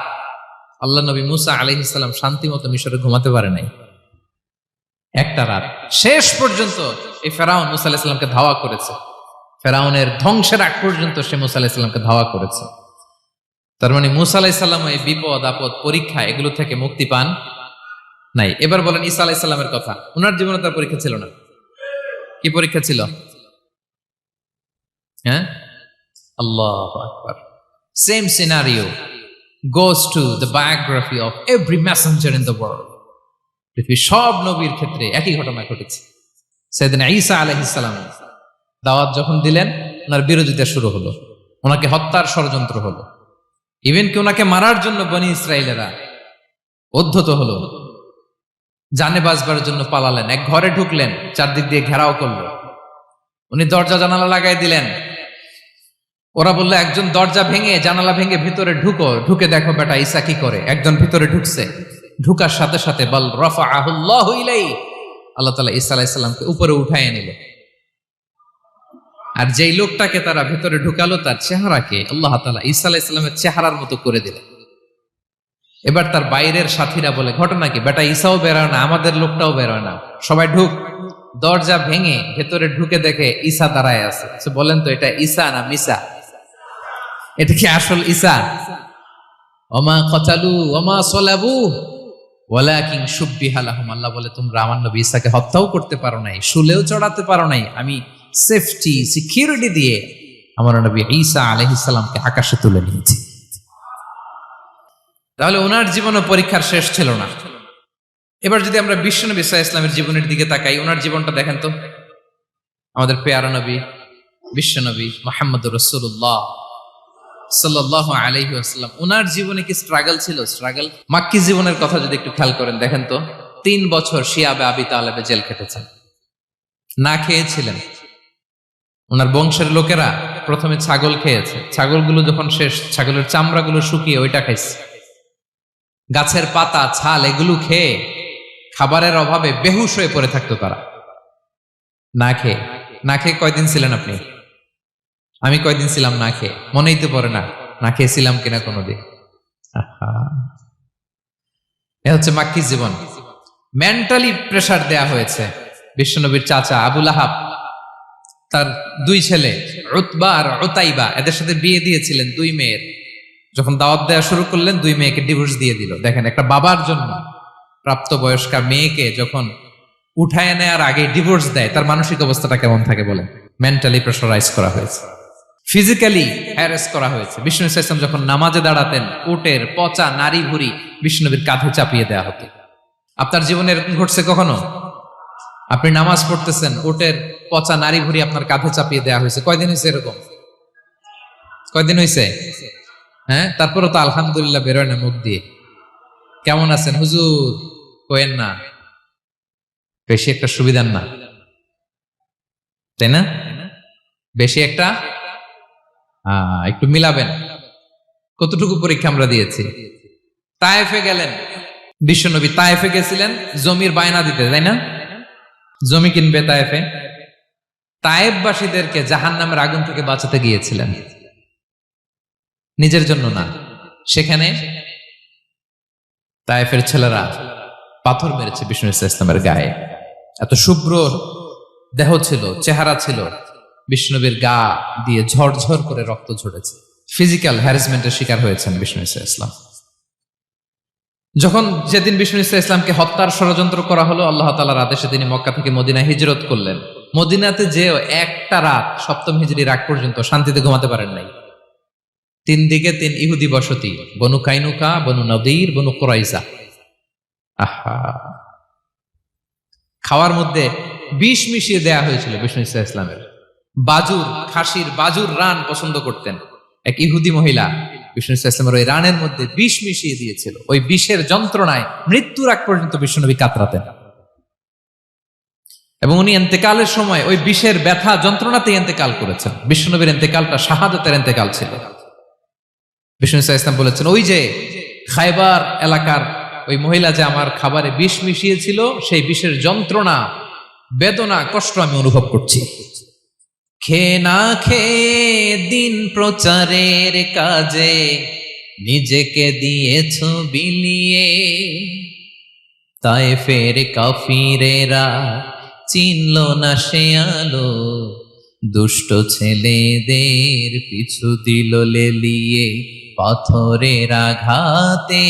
আল্লাহ নবী মূসা আলাইহিস সালাম শান্তি মতো মিশরে ঘুমাতে পারে নাই। একটা রাত। শেষ পর্যন্ত এই ফেরাউন মূসা আলাইহিস সালামকে ধাওয়া করেছে। ফেরাউনের ধ্বংসের আগ পর্যন্ত সে মূসা আলাইহিস সালামকে ধাওয়া করেছে। তার মানে মূসা আলাইহিস সালাম এই বিপদ আপদ পরীক্ষা এগুলো থেকে মুক্তি পান নাই। এবার বলেন ঈসা আলাইহিস সালামের কথা। ওনার জীবনে তার পরীক্ষা ছিল না? কি পরীক্ষা ছিল? হ্যাঁ, আল্লাহু আকবার। Same scenario goes to the biography of every messenger in the world. পৃথিবীর সব নবীর ক্ষেত্রে একই ঘটনা ঘটেছে। সাইয়েদনা ঈসা আলাইহিস সালাম দাওয়াত যখন দিলেন, ওনার বিরোধিতা শুরু হলো, ওনাকে হত্যার ষড়যন্ত্র হলো। ইভেন কি ওনাকে মারার জন্য বনি ইসরায়েলেরা উদ্ধত হলো, জানে বাঁচবার জন্য পালালেন। এক ঘরে ঢুকলেন, চারদিক দিয়ে ঘেরাও করলো। উনি দরজা জানালা লাগাই দিলেন। ওরা বললো একজন দরজা ভেঙে জানালা ভেঙে ভিতরে ঢুকে দেখো বেটা ঈসা কি করে। একজন ভিতরে ঢুকছে, ঢুকার সাথে সাথে বল রাফাআহুল্লাহু ইলাইহি, আল্লাহ তাআলা ঈসা আলাইহিস সালামকে উপরে উঠায় নিলেন। আর যেই লোকটাকে তারা ভিতরে ঢুকালো, তার চেহারাকে আল্লাহ তাআলা ঈসা আলাইহিস সালামের চেহারার মতো করে দিলেন। এবার তার বাইরের সাথীরা বলে ঘটনা কি? বেটা ঈসাও বেরোয় না, আমাদের লোকটাও বেরোয় না, সবাই ঢুক। দরজা ভেঙে ভেতরে ঢুকে দেখে ঈসা দাঁড়ায় আছে। বলেন তো এটা ঈসা না মিসা? এটা কি আসল ঈসা? ওমা কতালু ওমা সলাবু ওয়ালাকিন শুব্বিহা লাহুম। আল্লাহ বলে তোমরা আমার নবী ঈসাকে হত্যাও করতে পারো নাই, শুলেও চড়াতে পারো নাই, আমি সেফটি সিকিউরিটি দিয়ে আমার নবী ঈসা আলাইহিস সালামকে আকাশে তুলে নিয়েছি। তাহলে ওনার জীবনে পরীক্ষার শেষ ছিল না। এবার যদি আমরা বিশ্বনবী সাল্লাল্লাহু আলাইহি ওয়াসাল্লামের জীবনের দিকে তাকাই, ওনার জীবনটা দেখেন তো। আমাদের পেয়ারা নবী বিশ্বনবী মুহাম্মদুর রাসূলুল্লাহ সাল্লাল্লাহু আলাইহি ওয়াসাল্লাম, ওনার জীবনে কি স্ট্রাগল ছিল? স্ট্রাগল। মাক্কি জীবনের কথা যদি একটু খেয়াল করেন, দেখেন তো 3 বছর শিয়াবে আবি তালেবে জেল খেটেছেন, না খেয়েছিলেন। ওনার বংশের লোকেরা প্রথমে ছাগল খেয়েছে, ছাগলগুলো যখন শেষ, ছাগলের চামড়াগুলো শুকিয়ে ওইটা খাইছে। গাছের পাতা ছাল এগুলো খেয়ে খাবারের অভাবে বেহুশ হয়ে পড়ে থাকতো তারা। না খেয়ে কয়দিন ছিলেন আপনি? আমি কয়দিন ছিলাম না খেয়ে? মনেই তো পড়ে না, না খেয়েছিলাম কিনা কোনোদিন। এ হচ্ছে মাক্কি জীবন। মেন্টালি প্রেসার দেয়া হয়েছে। বিশ্বনবীর চাচা আবু লাহাব, তার 2 ছেলে উতবা আর উতাইবা, এদের সাথে বিয়ে দিয়েছিলেন 2 মেয়ের। যখন দাওয়াত দেওয়া শুরু করলেন, 2 মেয়েকে ডিভোর্স দিয়ে দিল। দেখেন, একটা বাবার জন্য প্রাপ্তবয়স্কা মেয়েকে যখন উঠায় নেয়ার আগে ডিভোর্স দেয়, তার মানসিক অবস্থাটা কেমন থাকে বলেন? মেন্টালি প্রেসারাইজ করা হয়েছে, ফিজিক্যালি হ্যারাস করা হয়েছে। বিষ্ণু ইসলাম যখন নামাজে দাঁড়াতেন, উটের পচা নারী ভুড়ি বিষ্ণুনবীর কাঁধে চাপিয়ে দেওয়া হতো। আপনার জীবনে এরকম ঘটছে কখনো? আপনি নামাজ পড়তেছেন, ওটের পচা নারী ভুঁড়ি আপনার কাঁধে চাপিয়ে দেওয়া হয়েছে, কয়দিন হয়েছে এরকম? কয়দিন হয়েছে? হ্যাঁ, তারপরে তো আলহামদুলিল্লাহ বেরোয় না মুখ দিয়ে। কেমন আছেন হুজুর? কোয়েন না, বেশি একটা সুবিধার না, তাই না? বেশি একটা একটু মিলাবেন। কতটুকু পরীক্ষা আমরা দিয়েছি। তায়েফে গেলেন বিশ্বনবী, তায়েফে গেছিলেন জমির বায়না দিতে, তাই না? জমি কিনবে তায়েফে। তায়েফবাসীদেরকে জাহান্নামের আগুন থেকে বাঁচাতে গিয়েছিলেন, নিজের জন্য না। সেখানে তায়েফের ছেলেরা পাথর মেরেছে বিষ্ণু ইসলামের গায়ে। এত শুভ্র দেহ ছিল, চেহারা ছিল, বিষ্ণুনবীর গা দিয়ে ঝরঝর করে রক্ত ঝরেছে। ফিজিক্যাল হ্যারাসমেন্টের শিকার হয়েছেন বিষ্ণু ইসলাম। যখন যেদিন বিষ্ণু ইসলামকে হত্যার ষড়যন্ত্র করা হলো, আল্লাহ তাআলার আদেশে তিনি মক্কা থেকে মদিনায় হিজরত করলেন। মদিনাতে যে একটা রাত, সপ্তম হিজরির আগ পর্যন্ত শান্তিতে ঘুমাতে পারেন নাই। 3 দিকে 3 ইহুদি বসতি, বনু কাইনুকা, বনু নদীর, বনু কুরাইজা। আহা, খাওয়ার মধ্যে বিষ মিশিয়ে দেয়া হয়েছিল বিষ্ণু ইসলামের। বাজুর, খাসির বাজুর রান পছন্দ করতেন। এক ইহুদি মহিলা বিষ্ণু ইসলামের ওই রানের মধ্যে বিষ মিশিয়ে দিয়েছিল। ওই বিষের যন্ত্রণায় মৃত্যুর আগ পর্যন্ত বিষ্ণুনবী কাতরাতেন, এবং উনি ইন্তেকালের সময় ওই বিষের ব্যথা যন্ত্রণাতে ইন্তেকাল করেছেন। বিষ্ণুনবীর ইন্তেকালটা শাহাদাতের ইন্তেকাল ছিল। বিষ্ণু ইসলাম বলেছেন, ওই যে খায়বার এলাকার ওই মহিলা যে আমার খাবারে বিষ মিশিয়েছিল, সেই বিষের যন্ত্রণা, বেদনা, কষ্ট আমি অনুভব করছি। খেয়ে না খেয়ে দিন প্রচারের কাজে নিজেকে দিয়েছ বিলিয়ে, তায়েফের কাফিরেরা চিনল না সে আলো, দুষ্ট ছেলেদের পিছু দিল লেলিয়ে, পাথরের আঘাতে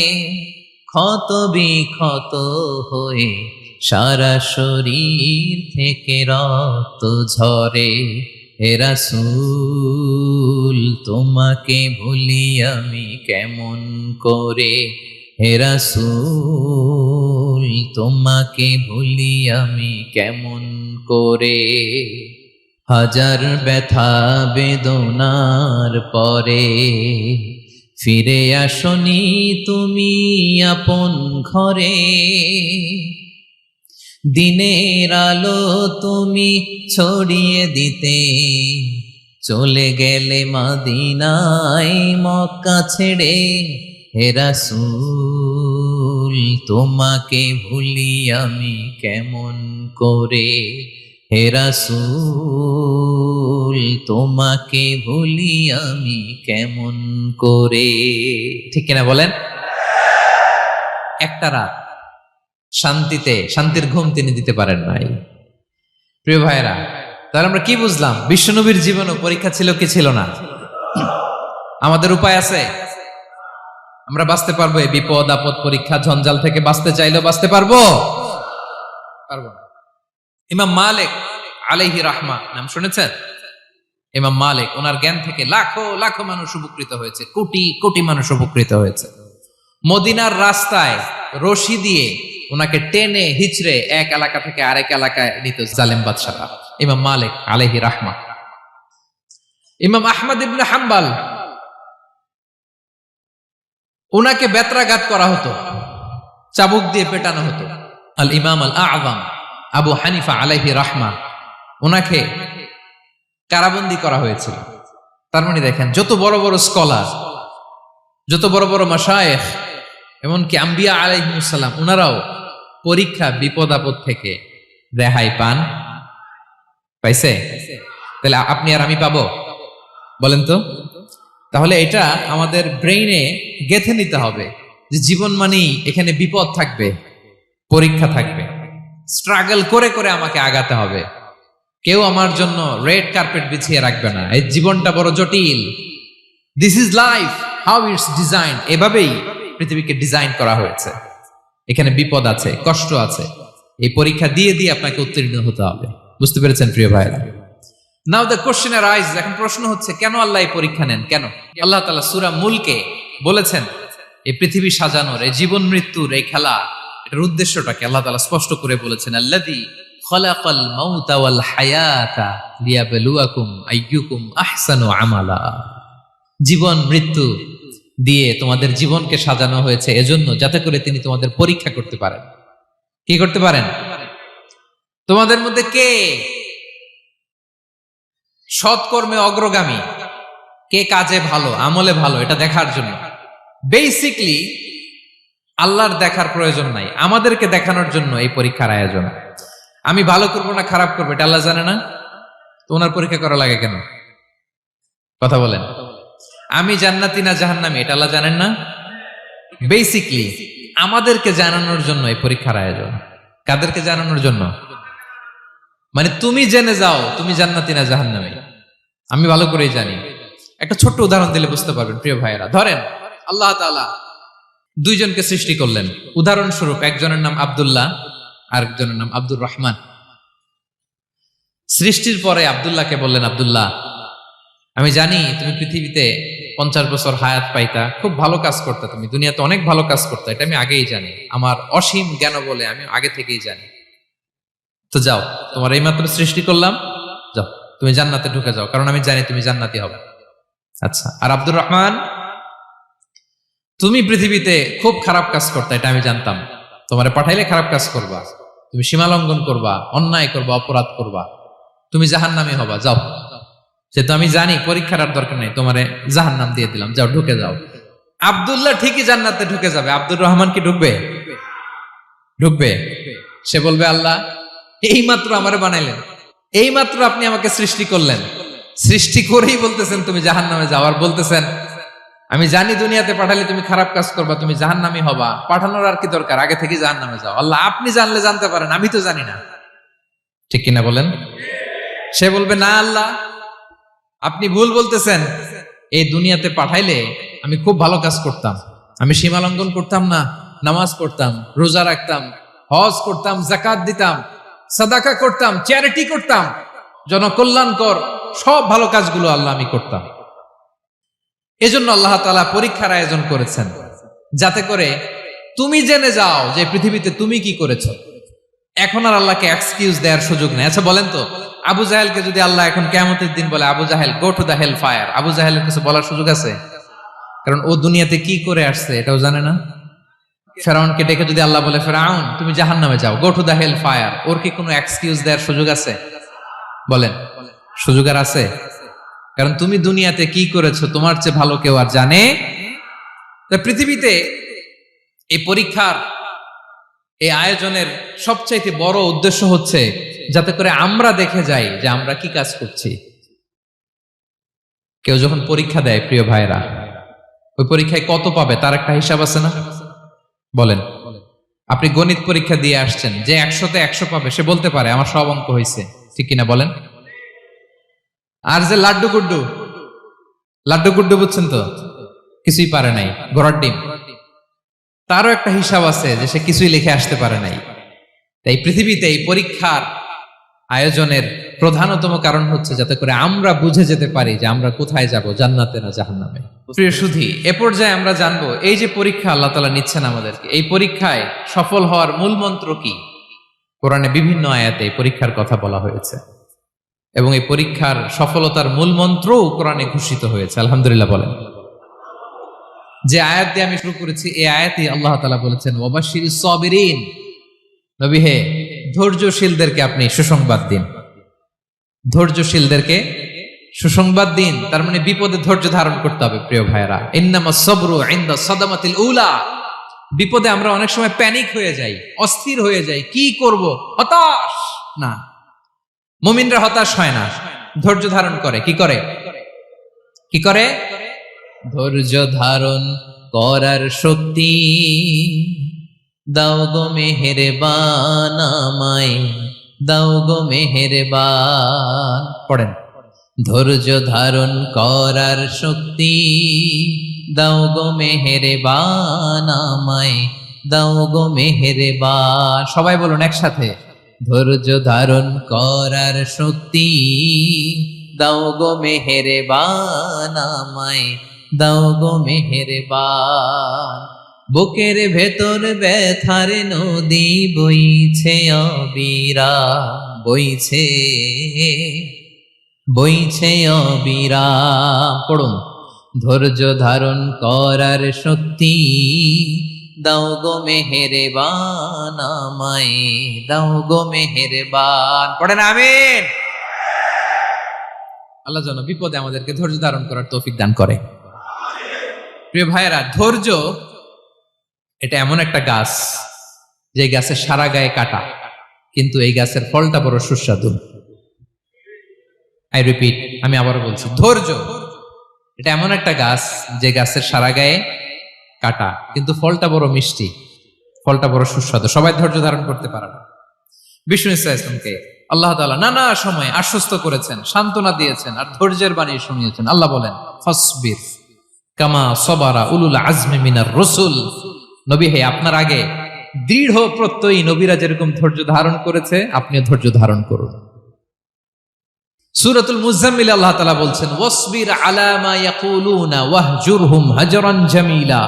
ক্ষত বিক্ষত হয়ে সারা শরীর থেকে রক্ত ঝরে। হে রাসূল তোমাকে ভুলি আমি কেমন করে, হে রাসূল তোমাকে ভুলি আমি কেমন করে। হাজার ব্যথা বেদনার পরে ফিরে আসনি তুমি আপন ঘরে, দিনের আলো তুমি ছড়িয়ে দিতে চলে গেলে মদিনায় মক্কা ছেড়ে। হে রাসূল তোমাকে ভুলি আমি কেমন করে, হে রাসূল তোমাকে ভুলি আমি কেমন করে। ঠিক কিনা বলেন? একটা রাত শান্তির ঘুম তিনি দিতে পারেন নাই। প্রিয় ভাইরা, তাহলে আমরা কি বুঝলাম? বিশ্বনবীর জীবনও পরীক্ষা ছিল কি ছিল না? আমাদের উপায় আছে? আমরা বাঁচতে পারবো এই বিপদ আপদ পরীক্ষা ঝঞ্ঝাল থেকে? বাঁচতে চাইলেও বাঁচতে পারবো? পারবো না। ইমাম মালিক আলাইহি রাহমা নাম শুনেছেন? ইমাম মালিক, ওনার জ্ঞান থেকে লাখো লাখো মানুষ উপকৃত হয়েছে, কোটি কোটি মানুষ উপকৃত হয়েছে। মদিনার রাস্তায় রশি দিয়ে ওনাকে টেনে হিচড়ে এক এলাকা থেকে আরেক এলাকায় নিত জালেম বাদশারা। ইমাম মালিক আলাইহি রাহমা। ইমাম আহমদ ইবনে হাম্বল, ওনাকে বেত্রাঘাত করা হতো, চাবুক দিয়ে পেটানো হতো। আল ইমাম আল আযম আবু হানিফা আলাইহি রাহমা, ওনাকে কারাবন্দী করা হয়েছিল। তার মানে দেখেন, যত বড় বড় স্কলার, যত বড় বড় মাশায়েখ, এমনকি আম্বিয়া আলাইহিমুস সালাম, ওনারাও পরীক্ষা বিপদ আপদ থেকে রেহাই পান। পাইছে? তাহলে আপনি আর আমি পাবো? বলেন তো। তাহলে এটা আমাদের ব্রেইনে গেঁথে নিতে হবে যে জীবন মানেই এখানে বিপদ থাকবে, পরীক্ষা থাকবে, স্ট্রাগল করে করে আমাকে আগাতে হবে। কেউ আমার জন্য রেড কার্পেট বিছিয়ে রাখবে না। এই জীবনটা বড় জটিল। This is life, how it's design. এভাবেই পৃথিবীকে ডিজাইন করা হয়েছে। এখানে বিপদ আছে, কষ্ট আছে। এই পরীক্ষা দিয়ে দিয়ে আপনাকে উত্তীর্ণ হতে হবে। বুঝতে পেরেছেন প্রিয় ভাইরা? নাও দ্য কোশ্চেন অ্যারাইজ, এখন প্রশ্ন হচ্ছে, কেন আল্লাহ এই পরীক্ষা নেন? কেন? আল্লাহ তাআলা সূরা মুলকে বলেছেন, এই পৃথিবী সাজানোর, এই জীবন মৃত্যুর এই খেলা, এটার উদ্দেশ্যটাকে আল্লাহ তাআলা স্পষ্ট করে বলেছেন, আল্লাযী খালাকাল মাউতা ওয়াল হায়াতা লিয়াবলুয়াকুম আইয়ুকুম আহসানু আমালা। জীবন মৃত্যু দিয়ে তোমাদের জীবনকে সাজানো হয়েছে এজন্য, যাতে করে তিনি তোমাদের পরীক্ষা করতে পারেন। কি করতে পারেন? তোমাদের মধ্যে কে সৎকর্মে অগ্রগামী, কে কাজে ভালো, আমলে ভালো, এটা দেখার জন্য। বেসিকলি আল্লাহর দেখার প্রয়োজন নাই, আমাদেরকে দেখানোর জন্য এই পরীক্ষার আয়োজন। আমি ভালো করবো না খারাপ করবো এটা আল্লাহ জানে না? তো ওনার পরীক্ষা করা লাগে কেন? কথা বলেন। আমি জান্নাতি না জাহান্নামী এটা আল্লাহ জানেন না? বেসিকলি আমাদেরকে জানানোর জন্য এই পরীক্ষার আয়োজন। কাদেরকে জানানোর জন্য? মানে তুমি জেনে যাও তুমি জান্নাতি না জাহান্নামী। আমি ভালো করেই জানি। একটা ছোট্ট উদাহরণ দিলে বুঝতে পারবেন প্রিয় ভাইয়েরা। ধরেন আল্লাহ তাআলা দুইজনকে সৃষ্টি করলেন। উদাহরণস্বরূপ একজনের নাম আব্দুল্লাহ, আরেকজনের নাম আব্দুর রহমান। সৃষ্টির পরে আব্দুল্লাহকে বললেন, আব্দুল্লাহ আমি জানি তুমি পৃথিবীতে 50 বছর হায়াত পাইতা, খুব ভালো কাজ করতে, তুমি দুনিয়াতে অনেক ভালো কাজ করতে, এটা আমি আগেই জানি, আমার অসীম জ্ঞান বলে আমি আগে থেকেই জানি। তো যাও, তোমার এইমাত্র সৃষ্টি করলাম, যাও তুমি জান্নাতে ঢুকে যাও, কারণ আমি জানি তুমি জান্নাতি হবে। আচ্ছা, আর আব্দুর রহমান তুমি পৃথিবীতে খুব খারাপ কাজ করতে, এটা আমি জানতাম, তোমারে পাঠাইলে খারাপ কাজ করবা, তুমি সীমা লঙ্ঘন করবা, অন্যায় করবা, অপরাধ করবা, তুমি জাহান্নামী হবা, যাও। সেটা আমি জানি, পরীক্ষার আর দরকার নেই, তোমারে জাহান্নাম দিয়ে দিলাম, যাও ঢুকে যাও। আব্দুল্লাহ ঠিকই জান্নাতে ঢুকে যাবে, আব্দুর রহমান কি ঢুকবে? ঢুকবে। সে বলবে, আল্লাহ এইমাত্র আমারে বানাইলেন, এইমাত্র আপনি আমাকে সৃষ্টি করলেন, সৃষ্টি করেই বলতেছেন তুমি জাহান্নামে যাও, আর বলতেছেন আমি জানি দুনিয়াতে পাঠালে তুমি খারাপ কাজ করবা, তুমি জাহান্নামী হবা, পাঠানোর আর কি দরকার, আগে থেকে জাহান্নামে যাও। আল্লাহ আপনি জানলে জানতে পারেন, আমি তো জানি না। ঠিক কিনা বলেন? সে বলবে, না আল্লাহ আপনি ভুল বলতেছেন, এই দুনিয়াতে পাঠাইলে আমি খুব ভালো কাজ করতাম, আমি সীমা লঙ্ঘন করতাম না, নামাজ পড়তাম, রোজা রাখতাম, হজ করতাম, যাকাত দিতাম, সাদাকা করতাম, চ্যারিটি করতাম, জনকল্যাণকর সব ভালো কাজগুলো আল্লাহ আমি করতাম। এজন্য আল্লাহ তাআলা পরীক্ষার আয়োজন করেছেন, যাতে করে তুমি জেনে যাও যে পৃথিবীতে তুমি কি করেছো। এখন আর আল্লাহকে এক্সকিউজ দেওয়ার সুযোগ নেই। আচ্ছা বলেন তো, আবু জাহেলকে যদি আল্লাহ এখন কিয়ামতের দিন বলে, Abu Jahl go to the hell fire, আবু জাহেলের কিছু বলার সুযোগ আছে? কারণ ও দুনিয়াতে কি করে আসছে এটাও জানে না। ফেরাউনকে ডেকে যদি আল্লাহ বলে, ফেরাউন তুমি জাহান্নামে যাও, go to the hell fire, ওর কি কোনো এক্সকিউজ দেওয়ার সুযোগ আছে? বলেন, সুযোগ আর আছে? কারণ তুমি দুনিয়াতে কি করেছো তোমার চেয়ে ভালো কেউ আর জানে। পৃথিবীতে এই পরীক্ষার এই আয়োজনের সবচাইতে বড় উদ্দেশ্য হচ্ছে যাতে করে আমরা দেখে যাই যে আমরা কি কাজ করছি। কেউ যখন পরীক্ষা দেয় প্রিয় ভাইরা, ওই পরীক্ষায় কত পাবে তার একটা হিসাব আছে না? বলেন, আপনি গণিত পরীক্ষা দিয়ে আসছেন, যে 100-তে 100 পাবে সে বলতে পারে আমার সব অঙ্ক হয়েছে, ঠিক কিনা বলেন? আর যে লাড্ডু গুড্ডু বুঝছেন তো, কিছুই পারে নাই, ঘোড়ার ডিম, তারও একটা হিসাব আছে যে সে কিছুই লিখে আসতে পারে নাই। তাই পৃথিবীতে এই পরীক্ষার আয়োজনের প্রধানতম কারণ হচ্ছে যাতে করে আমরা বুঝে যেতে পারি যে আমরা কোথায় যাব, জান্নাতে না জাহান্নামে। প্রিয় সুধী, এ পর্যায়ে আমরা জানবো এই যে পরীক্ষা আল্লাহ তাআলা নিচ্ছেন আমাদেরকে, এই পরীক্ষায় সফল হওয়ার মূল মন্ত্র কি। কোরআনে বিভিন্ন আয়াতে এই পরীক্ষার কথা বলা হয়েছে এবং এই পরীক্ষার সফলতার মূল মন্ত্রও কোরআনে ঘোষিত হয়েছে। আলহামদুলিল্লাহ বলেন। যে আয়াত দিয়ে আমি শুরু করেছি, এই আয়াতে আল্লাহ তাআলা বলেছেন, ওয়াবাশশিরিস সাবিরিন, নবী হে ধৈর্যশীলদেরকে আপনি সুসংবাদ দিন, ধৈর্যশীলদেরকে সুসংবাদ দিন। তার মানে বিপদে ধৈর্য ধারণ করতে হবে প্রিয় ভাইরা। ইন্নামাস সাবরু ইনদা সাদামাতিল উলা, বিপদে আমরা অনেক সময় প্যানিক হয়ে যাই, অস্থির হয়ে যাই, কি করব, হতাশ না। মুমিনরা হতাশ হয় না, ধৈর্য ধারণ করে। কি করে? কি করে? ধৈর্য ধারণ করার শক্তি দাও গো মেহেরবান আমায়, দাও গো মেহেরবান। পড়েন, ধৈর্য ধারণ করার শক্তি দাও গো মেহেরবান আমায়, দাও গো মেহেরবান। সবাই বলুন একসাথে, ধৈর্য ধারণ করার শক্তি দাও গো মেহেরবান আমায়, দাও গো মেহেরবান। বুকের ভেতর ব্যথার নদী বইছে অবিরাম, বইছে বইছে অবিরাম। পড়ুন, ধৈর্য ধারণ করার শক্তি দাও গো মেহেরবান, আমায় দাও গো মেহেরবান। পড়েন আমিন। আল্লাহ যেন বিপদে আমাদেরকে ধৈর্য ধারণ করার তৌফিক দান করে। প্রিয় ভাইয়েরা, ধৈর্য এটা এমন একটা গাছ যে গাছের সারা গায়ে কাটা, কিন্তু এই গাছের ফলটা বড় সুস্বাদু। আই রিপিট, আমি আবারও বলছি, ধৈর্য এটা এমন একটা গাছ যে গাছের সারা গায়ে কাটা, কিন্তু ফলটা বড় মিষ্টি, ফলটা বড় সুস্বাদু। সবাই ধৈর্য ধারণ করতে পারে না। বিষ্ণু ইসলামকে আল্লাহ তাআলা নানা সময় আশ্বস্ত করেছেন, সান্ত্বনা দিয়েছেন, আর ধৈর্যের বাণী শুনিয়েছেন। আল্লাহ বলেন, ফাসবির কামা সবারা উলুল আজমি মিনার রাসূল। নবী হে, আপনার আগে দৃঢ় প্রত্যয়ী নবীরা যেরকম ধৈর্য ধারণ করেছে, আপনিও ধৈর্য ধারণ করুন। সূরাতুল মুজাম্মিল আল্লাহ তাআলা বলছেন, ওয়াসবির আলা মা ইয়াকুলুনা ওয়াহজুরহুম হাজরান জামিলা।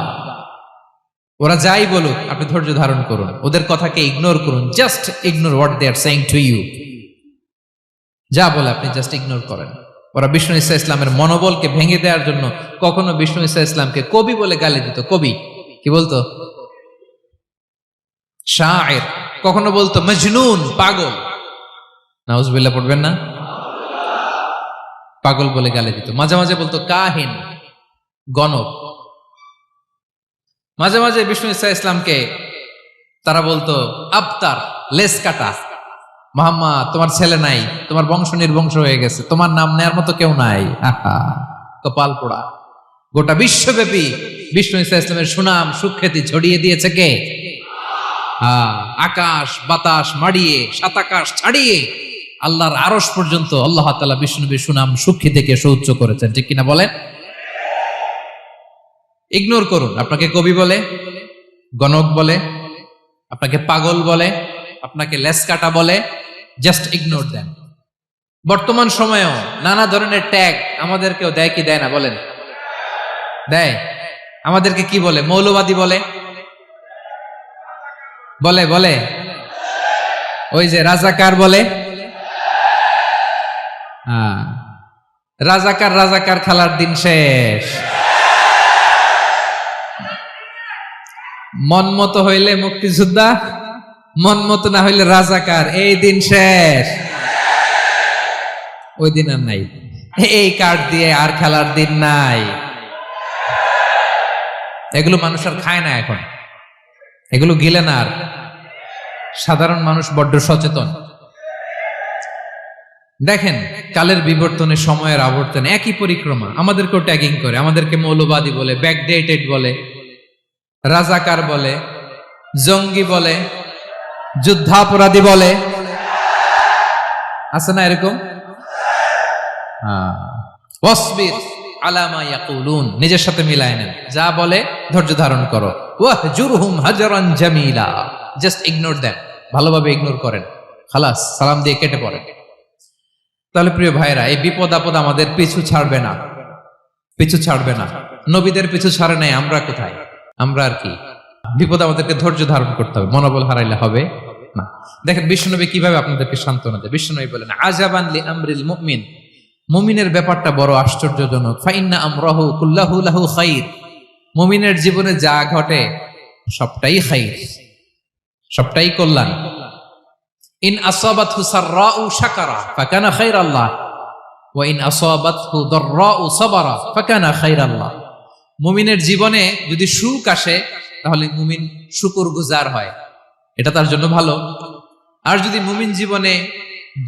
ওরা যাই বলুক, আপনি ধৈর্য ধারণ করুন, ওদের কথাকে ইগনোর করুন। Just ignore what they are saying to you. যা বলে আপনি জাস্ট ইগনোর করেন। ওরা বিষ্ণু ঈসা ইসলামের মনোবলকে ভেঙে দেওয়ার জন্য কখনো বিষ্ণু ঈসা ইসলামকে কবি বলে গালি দিত। কবি কি বলতো? শায়ের। কখনো বলতো মজনুন, পাগল। নাউজুবিল্লাহ পড়বেন না? পাগল বলে গালি দিত। মাঝে মাঝে বলতো কাহিন, গণক। মাঝে মাঝে বিষ্ণু ঈসা ইসলামকে তারা বলতো আবতার, লেস কাটা। মুহাম্মদ, তোমার ছেলে নাই, তোমার বংশ নির্বংশ হয়ে গেছে, তোমার নাম নেয়ার মতো কেউ নাই। আহা, কপাল পোড়া। গোটা বিশ্বব্যাপী বিষ্ণু ঈসা ইসলামের সুনাম সুখ্যাতি ছড়িয়ে দিয়েছে কে? আকাশ বাতাস মাড়িয়ে, সাত আকাশ ছাড়িয়ে আল্লাহর আরশ পর্যন্ত আল্লাহ তাআলা বিষ্ণুনবীর সুনাম সুখ্যাতিকে সুউচ্চ করেছেন। ঠিক কিনা বলেন? ইগনোর করুন। আপনাকে কবি বলে, গণক বলে, আপনাকে পাগল বলে, আপনাকে লেসকাটা বলে, জাস্ট ইগনোর দেন। বর্তমান সময়েও নানা ধরনের ট্যাগ আমাদেরকেও দেয় কি দেয় না বলেন? দেয়। আমাদেরকে কি বলে? মৌলবাদী বলে, বলে বলে ওই যে রাজাকার বলে। রাজাকার রাজাকার খেলার দিন শেষ। মন মতো হইলে মুক্তিযোদ্ধা, মন মতো না হইলে রাজাকার, এই দিন শেষ। ওই দিন আর নাই। এই কার্ড দিয়ে আর খেলার দিন নাই। এগুলো মানুষ আর খায় না এখন, এগুলো গিলে না আর। সাধারণ মানুষ বড্ড সচেতন। দেখেন, কালের বিবর্তনে, সময়ের আবর্তনে একই পরিক্রমা আমাদেরকেও ট্যাগিং করে। আমাদেরকে মৌলবাদী বলে, ব্যাকডেটেড বলে, রাজাকার বলে, জঙ্গি বলে, যুদ্ধাপরাধী বলে। আছে না এরকম? ওয়াসবির আলা মা ইয়াকুলুন, নিজের সাথে মিলায় নেন। যা বলে ধৈর্য ধারণ করো। ওয়াহজুরহুম হাজরান জামিলা, জাস্ট ইগনোর দেন, ভালোভাবে ইগনোর করেন। খালাস, সালাম দিয়ে কেটে পড়েন। তাহলে প্রিয় ভাইরা, এই বিপদ আপদ আমাদের পিছু ছাড়বে না, পিছু ছাড়বে না। নবীদের পিছু ছাড়ে নাই, আমরা কোথায়? আমরা আর কি? বিপদ আমাদেরকে ধৈর্য ধারণ করতে হবে, মনোবল হারাইলে হবে না। দেখেন বিশ্বনবী কিভাবে আপনাদেরকে সান্ত্বনা দেয়। বিশ্বনবী বলেন, আজাবান লি আমরিল মুমিন, মুমিনের ব্যাপারটা বড় আশ্চর্যজনক। ফাইন্না আমরাহু কুল্লাহু লাহু খাইর, মুমিনের জীবনে যা ঘটে সবটাই খাইর, সবটাই কল্যাণ। ইন আসাবাতহু সাররাউ শাকারা ফাকানা খাইরাল্লাহ ওয়া ইন আসাবাতহু দাররাউ সাবারা ফাকানা খাইরাল্লাহ। মুমিনের জীবনে যদি সুখ আসে তাহলে মুমিন শুকরগুজার হয়, এটা তার জন্য ভালো। আর যদি মুমিন জীবনে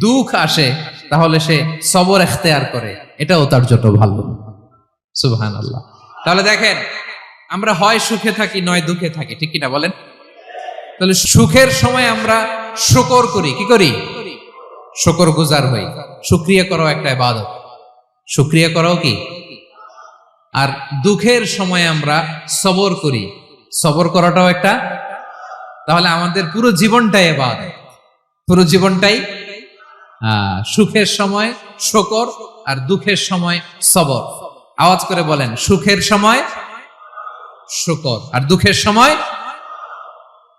দুঃখ আসে তাহলে সে সবর ইখতিয়ার করে, এটাও তার জন্য ভালো। সুবহানাল্লাহ। তাহলে দেখেন, আমরা হয় সুখে থাকি নয় দুঃখে থাকি, ঠিক কিনা বলেন? তাহলে সুখের সময় আমরা শুকর করি, কি করি? শুকরগুজার হই। শুকরিয়া করাও একটা ইবাদত, শুকরিয়া করাও কি? আর দুঃখের সময় আমরা সবর করি, সবর করাটাও একটা। তাহলে আমাদের পুরো জীবনটাই ইবাদত, পুরো জীবনটাই সুখের সময় শুকর আর দুঃখের সময় সবর। আওয়াজ করে বলেন, সুখের সময় শুকর, আর দুঃখের সময়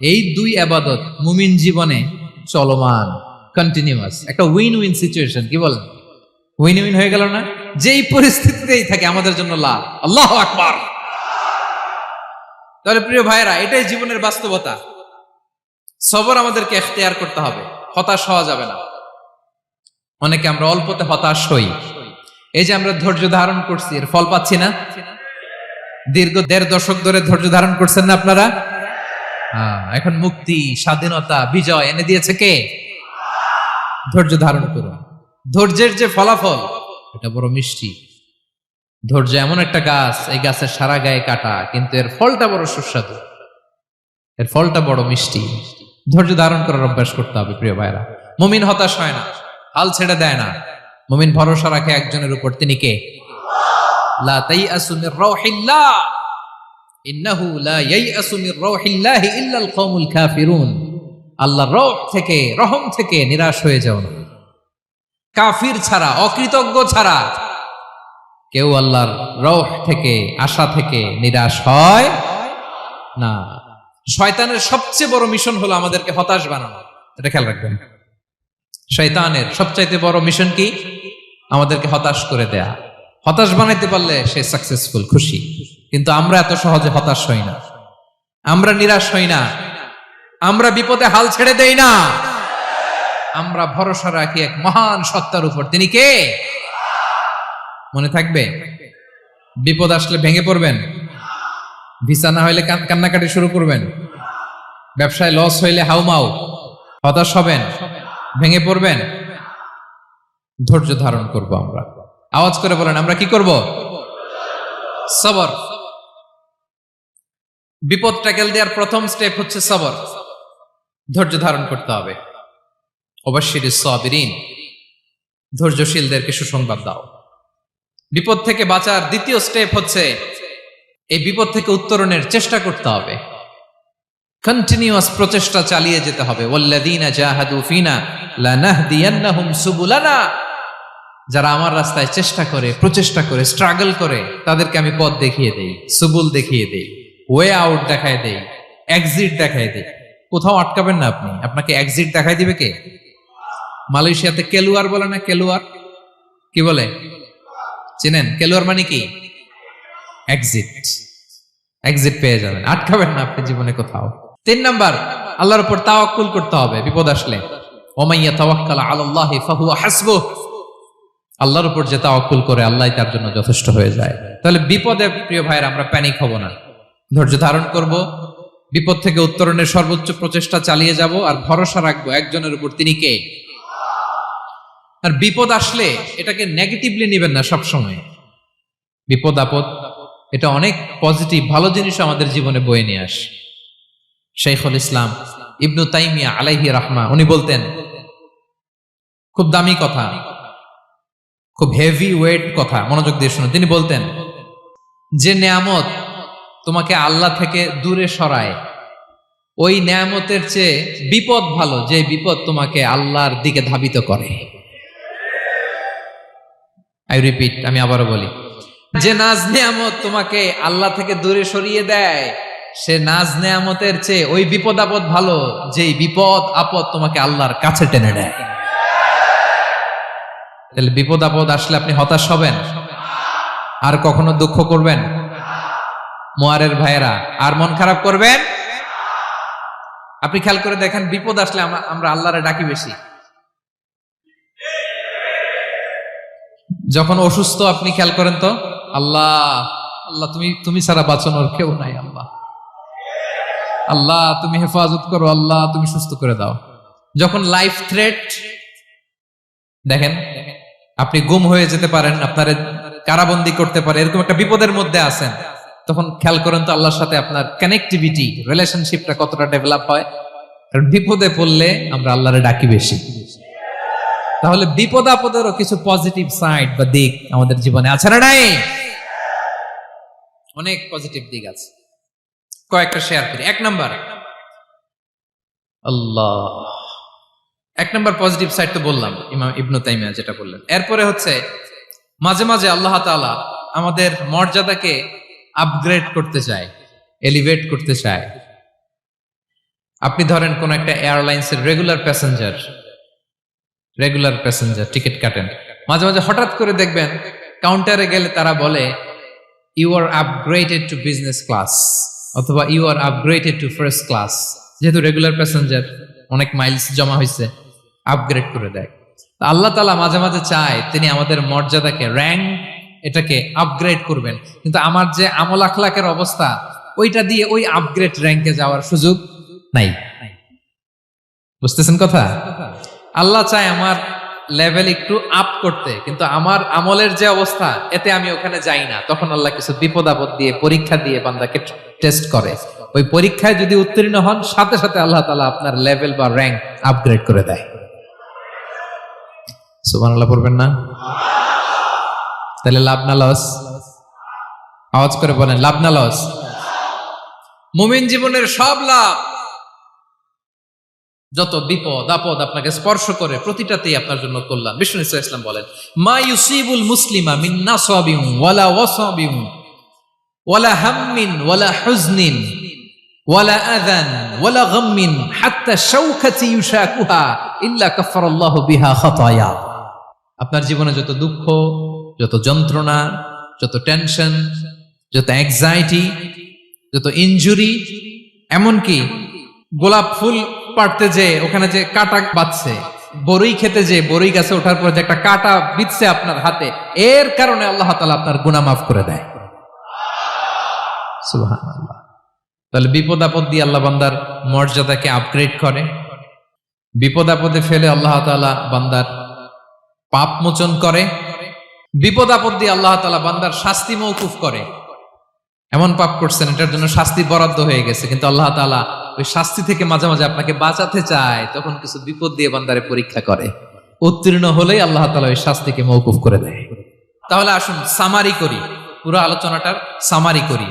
এই দুই ইবাদত মুমিন জীবনে চলমান, কন্টিনিউয়াস, একটা উইন উইন সিচুয়েশন। কি বলেন? উইন উইন হয়ে গেল না? যেই পরিস্থিতিতেই থাকে আমাদের জন্য লাভ। আল্লাহু আকবার। তাহলে প্রিয় ভাইরা, এটাই জীবনের বাস্তবতা। সবর আমাদেরকে ইখতিয়ার করতে হবে, হতাশ হওয়া যাবে না। অনেকে আমরা অল্পতে হতাশ হই। এই যে আমরা ধৈর্য ধারণ করছি, এর ফল পাচ্ছি না? দীর্ঘ 1.5 দশক ধরে ধৈর্য ধারণ করছেন না আপনারা? এখন মুক্তি, স্বাধীনতা, বিজয় এনে দিয়েছে কে? ধৈর্য ধারণ করুন। ধৈর্যের যে ফলাফল, এটা বড় মিষ্টি। ধৈর্য এমন একটা গাছ, এই গাছের সারা গায়ে কাটা, কিন্তু এর ফলটা বড় সুস্বাদু, এর ফলটা বড় মিষ্টি। ধৈর্য ধারণ করার অভ্যাস করতে হবে প্রিয় ভাইরা। মুমিন হতাশ হয় না, হাল ছেড়ে দেয় না। মুমিন ভরসা রাখে একজনের উপর, তিনি কে? লা তাইআসু মির রাউহিল্লাহ ইন্নাহু লা ইয়াইআসু মির রাউহিল্লাহি ইল্লাল কওমুল কাফিরুন। আল্লাহর রহ থেকে, রহম থেকে নিরাশ হয়ে যাও না। কাফির ছাড়া, অকৃতজ্ঞ ছাড়া কেউ আল্লাহর রহ থেকে, আশা থেকে নিরাশ হয় না। শয়তানের সবচেয়ে বড় মিশন হলো আমাদেরকে হতাশ বানানো। এটা খেয়াল রাখবেন। শয়তানের সবচাইতে বড় মিশন কি? আমাদেরকে হতাশ করে দেয়া। হতাশ বানাইতে পারলে সে সাকসেসফুল, খুশি। কিন্তু আমরা এত সহজে হতাশ হই না, আমরা নিরাশ হই না, আমরা বিপদে হাল ছেড়ে দেই না। আমরা ভরসা রাখি এক মহান সত্তার উপর। তিনি কে? মনে থাকবে? বিপদ আসলে ভেঙে পড়বেন, ভিসা না হইলে কান্নাকাটি শুরু করবেন, ব্যবসায় লস হইলে হাউমাউ, হতাশ হবেন, ভেঙে পড়বেন। ধৈর্য ধারণ করব আমরা। আওয়াজ করে বলেন, আমরা কি করব? সবর। বিপদ ট্যাকেল দেওয়ার প্রথম স্টেপ হচ্ছে সবর। ধৈর্য ধারণ করতে হবে। অবশ্যই সাবিরিন, ধৈর্যশীলদেরকে সুসংবাদ দাও। বিপদ থেকে বাঁচার দ্বিতীয় স্টেপ হচ্ছে এই বিপদ থেকে উত্তরণের চেষ্টা করতে হবে। কন্টিনিউয়াস প্রচেষ্টা চালিয়ে যেতে হবে। ওয়াল্লাযীনা জাহাদু ফিনা লানাহদিয়ান্নাহুম সুবুলানা। যারা আমার রাস্তায় চেষ্টা করে, প্রচেষ্টা করে, স্ট্রাগল করে, তাদেরকে আমি পথ দেখিয়ে দেই, সুবুল দেখিয়ে দেই, ওয়ে আউট দেখায় দেই, এক্সিট দেখায় দেই। কোথাও আটকাবেন না আপনি, আপনাকে এক্সিট দেখাই দিবে কে? মালয়েশিয়াতে কেলুয়ার বলে না? কেলুয়ার কি বলে চেনেন? কেলুয়ার মানে কি? এক্সিট। এক্সিট পেয়ে যাবেন, আটকাবেন না আপনি জীবনে কোথাও। 3 নাম্বার, আল্লাহর উপর তাওয়াক্কুল করতে হবে বিপদ আসলে। ওমাইয়া তাওয়াক্কাল আলাল্লাহি ফাহুয়া হাসবুহ। আল্লাহর উপর যে তাওয়াক্কুল করে, আল্লাহই তার জন্য যথেষ্ট হয়ে যায়। তাহলে বিপদে প্রিয় ভাইরা আমরা প্যানিক হব না, ধৈর্য ধারণ করব, বিপদ থেকে উত্তরণের সর্বোচ্চ প্রচেষ্টা চালিয়ে যাব, আর ভরসা রাখবো একজনের উপর, তিনি কে? আর বিপদ আসলে এটাকে নেগেটিভলি নেবেন না সবসময়। বিপদ আপদ এটা অনেক পজিটিভ, ভালো জিনিস আমাদের জীবনে বয়ে নিয়ে আসে। শাইখুল ইসলাম ইবনু তাইমিয়া আলাইহি রাহমা, উনি বলতেন, খুব দামি কথা, খুব হেভি ওয়েট কথা, মনোযোগ দিয়ে শুনুন। তিনি বলতেন, যে নেয়ামত তোমাকে আল্লাহ থেকে দূরে সরায়, ওই নেয়ামতের চেয়ে বিপদ ভালো, যে বিপদ তোমাকে আল্লাহর দিকে ধাবিত করে। আই রিপিট, আমি আবারও বলি, যে নাজ নেয়ামত তোমাকে আল্লাহ থেকে দূরে সরিয়ে দেয়, সে নাজ নেয়ামতের চেয়ে ওই বিপদ আপদ ভালো, যেই বিপদ আপদ তোমাকে আল্লাহর কাছে টেনে নেয়। তাহলে বিপদ আপদ আসলে আপনি হতাশ হবেন? আর কখনো দুঃখ করবেন? মোয়ারের ভাইয়েরা, আর মন খারাপ করবেন? আপনি খেয়াল করে দেখেন, বিপদ আসলে আমরা আল্লাহরে ডাকি বেশি। যখন অসুস্থ আপনি খেয়াল করেন তো, আল্লাহ আল্লাহ তুমি ছাড়া বাঁচানোর কেউ নাই, আল্লাহ আল্লাহ তুমি হেফাজত করো, আল্লাহ তুমি সুস্থ করে দাও। যখন লাইফ থ্রেট, দেখেন আপনি গুম হয়ে যেতে পারেন, আপনার কারাবন্দি করতে পারে, এরকম একটা বিপদের মধ্যে আছেন, তখন খেয়াল করেন তো আল্লাহর সাথে আপনার কানেক্টিভিটি, রিলেশনশিপটা কতটা ডেভেলপ হয়। কারণ বিপদে পড়লে আমরা আল্লাহরে ডাকি বেশি। তাহলে বিপদ আপদেরও কিছু পজিটিভ সাইড বা দিক আমাদের জীবনে আছে না নাই? অনেক পজিটিভ দিক আছে, কয়েকটা শেয়ার করি। 1 নাম্বার, আল্লাহ, 1 নাম্বার পজিটিভ সাইড তো বললাম, ইমাম ইবনু তাইমিয়া যেটা বললেন। এরপরে হচ্ছে মাঝে মাঝে আল্লাহ তাআলা আমাদের মর্যাদাকে আপগ্রেড করতে চায়। এলিভেট করতে চায়। আপনি ধরেন কোন একটা এয়ারলাইন্সের রেগুলার প্যাসেঞ্জার টিকিট কাটেন, মাঝে মাঝে হঠাৎ করে দেখবেন কাউন্টারে গেলে তারা বলে you are upgraded to business class অথবা you are upgraded to first class. যেহেতু রেগুলার প্যাসেঞ্জার, অনেক মাইলস জমা হয়েছে, আপগ্রেড করে দেয়। আল্লাহ তাআলা মাঝে মাঝে চায় তিনি আমাদের মর্যাদাকে, র্যাঙ্ক এটাকে আপগ্রেড করবেন, কিন্তু আমার যে আমল আখলাকের অবস্থা ওইটা দিয়ে ওই আপগ্রেড র্যাঙ্কে যাওয়ার সুযোগ নাই। বুঝতেছেন কথা? আল্লাহ চায় আমার লেভেল একটু আপ করতে, কিন্তু আমার আমলের যে অবস্থা এতে আমি ওখানে যাই না। তখন আল্লাহ কিছু বিপদ আপদ দিয়ে, পরীক্ষা দিয়ে বান্দাকে টেস্ট করে। ওই পরীক্ষায় যদি উত্তীর্ণ হন, সাথে সাথে আল্লাহ তাআলা আপনার লেভেল বা র্যাঙ্ক আপগ্রেড করে দেয়। সুবহানাল্লাহ পড়বেন না? তাহলে লাভ না লস? আওয়াজ করে বলেন, লাভ না লস? মুমিন জীবনের সব লাভ। যত বিপদ আপদ আপনাকে স্পর্শ করে প্রতিটাতেই আপনার জন্য কল্যাণ। বিষ্ণু ইসলাম বলেন, মা ইউসিবুল মুসলিমা মিন নাসাবিন ওয়ালা ওয়াসাবিন ওয়ালা হাম্মিন ওয়ালা হুজনিন ওয়ালা আযান ওয়ালা গাম্মিন হাত্তা শাওকাতি ইউশাকুহা ইল্লা কাফারাল্লাহু বিহা খাতায়া। আপনার জীবনে যত দুঃখ, যত যন্ত্রণা, যত টেনশন, যত অ্যাংজাইটি, যত ইনজুরি, এমনকি গোলাপ ফুল পাড়তে যে ওখানে যে কাটা বাঁধছে, বরই খেতে যে বরই গাছে ওঠার পর যে একটা কাটা বিঁধছে আপনার হাতে, এর কারণে আল্লাহ তাআলা আপনার গুনাহ মাফ করে দেয়। সুবহানাল্লাহ। তাহলে বিপদ আপদ দিয়ে আল্লাহ বান্দার মর্যাদাকে আপগ্রেড করে। বিপদ আপদে ফেলে আল্লাহ তাআলা বান্দার পাপ মোচন করে। বিপদ আপদ দিয়ে আল্লাহ তাআলা বান্দার শাস্তি মওকুফ করে। এমন পাপ করছেন এটার জন্য শাস্তি বরাদ্দ হয়ে গেছে, কিন্তু আল্লাহ তাআলা ওই শাস্তি থেকে মাঝে মাঝে আপনাকে বাঁচাতে চায়, তখন কিছু বিপদ দিয়ে বান্দারে পরীক্ষা করে। উত্তীর্ণ হলেই আল্লাহ তাআলা ওই শাস্তিকে মওকুফ করে দেয়। তাহলে আসুন সামারি করি, পুরো আলোচনাটার সামারি করি।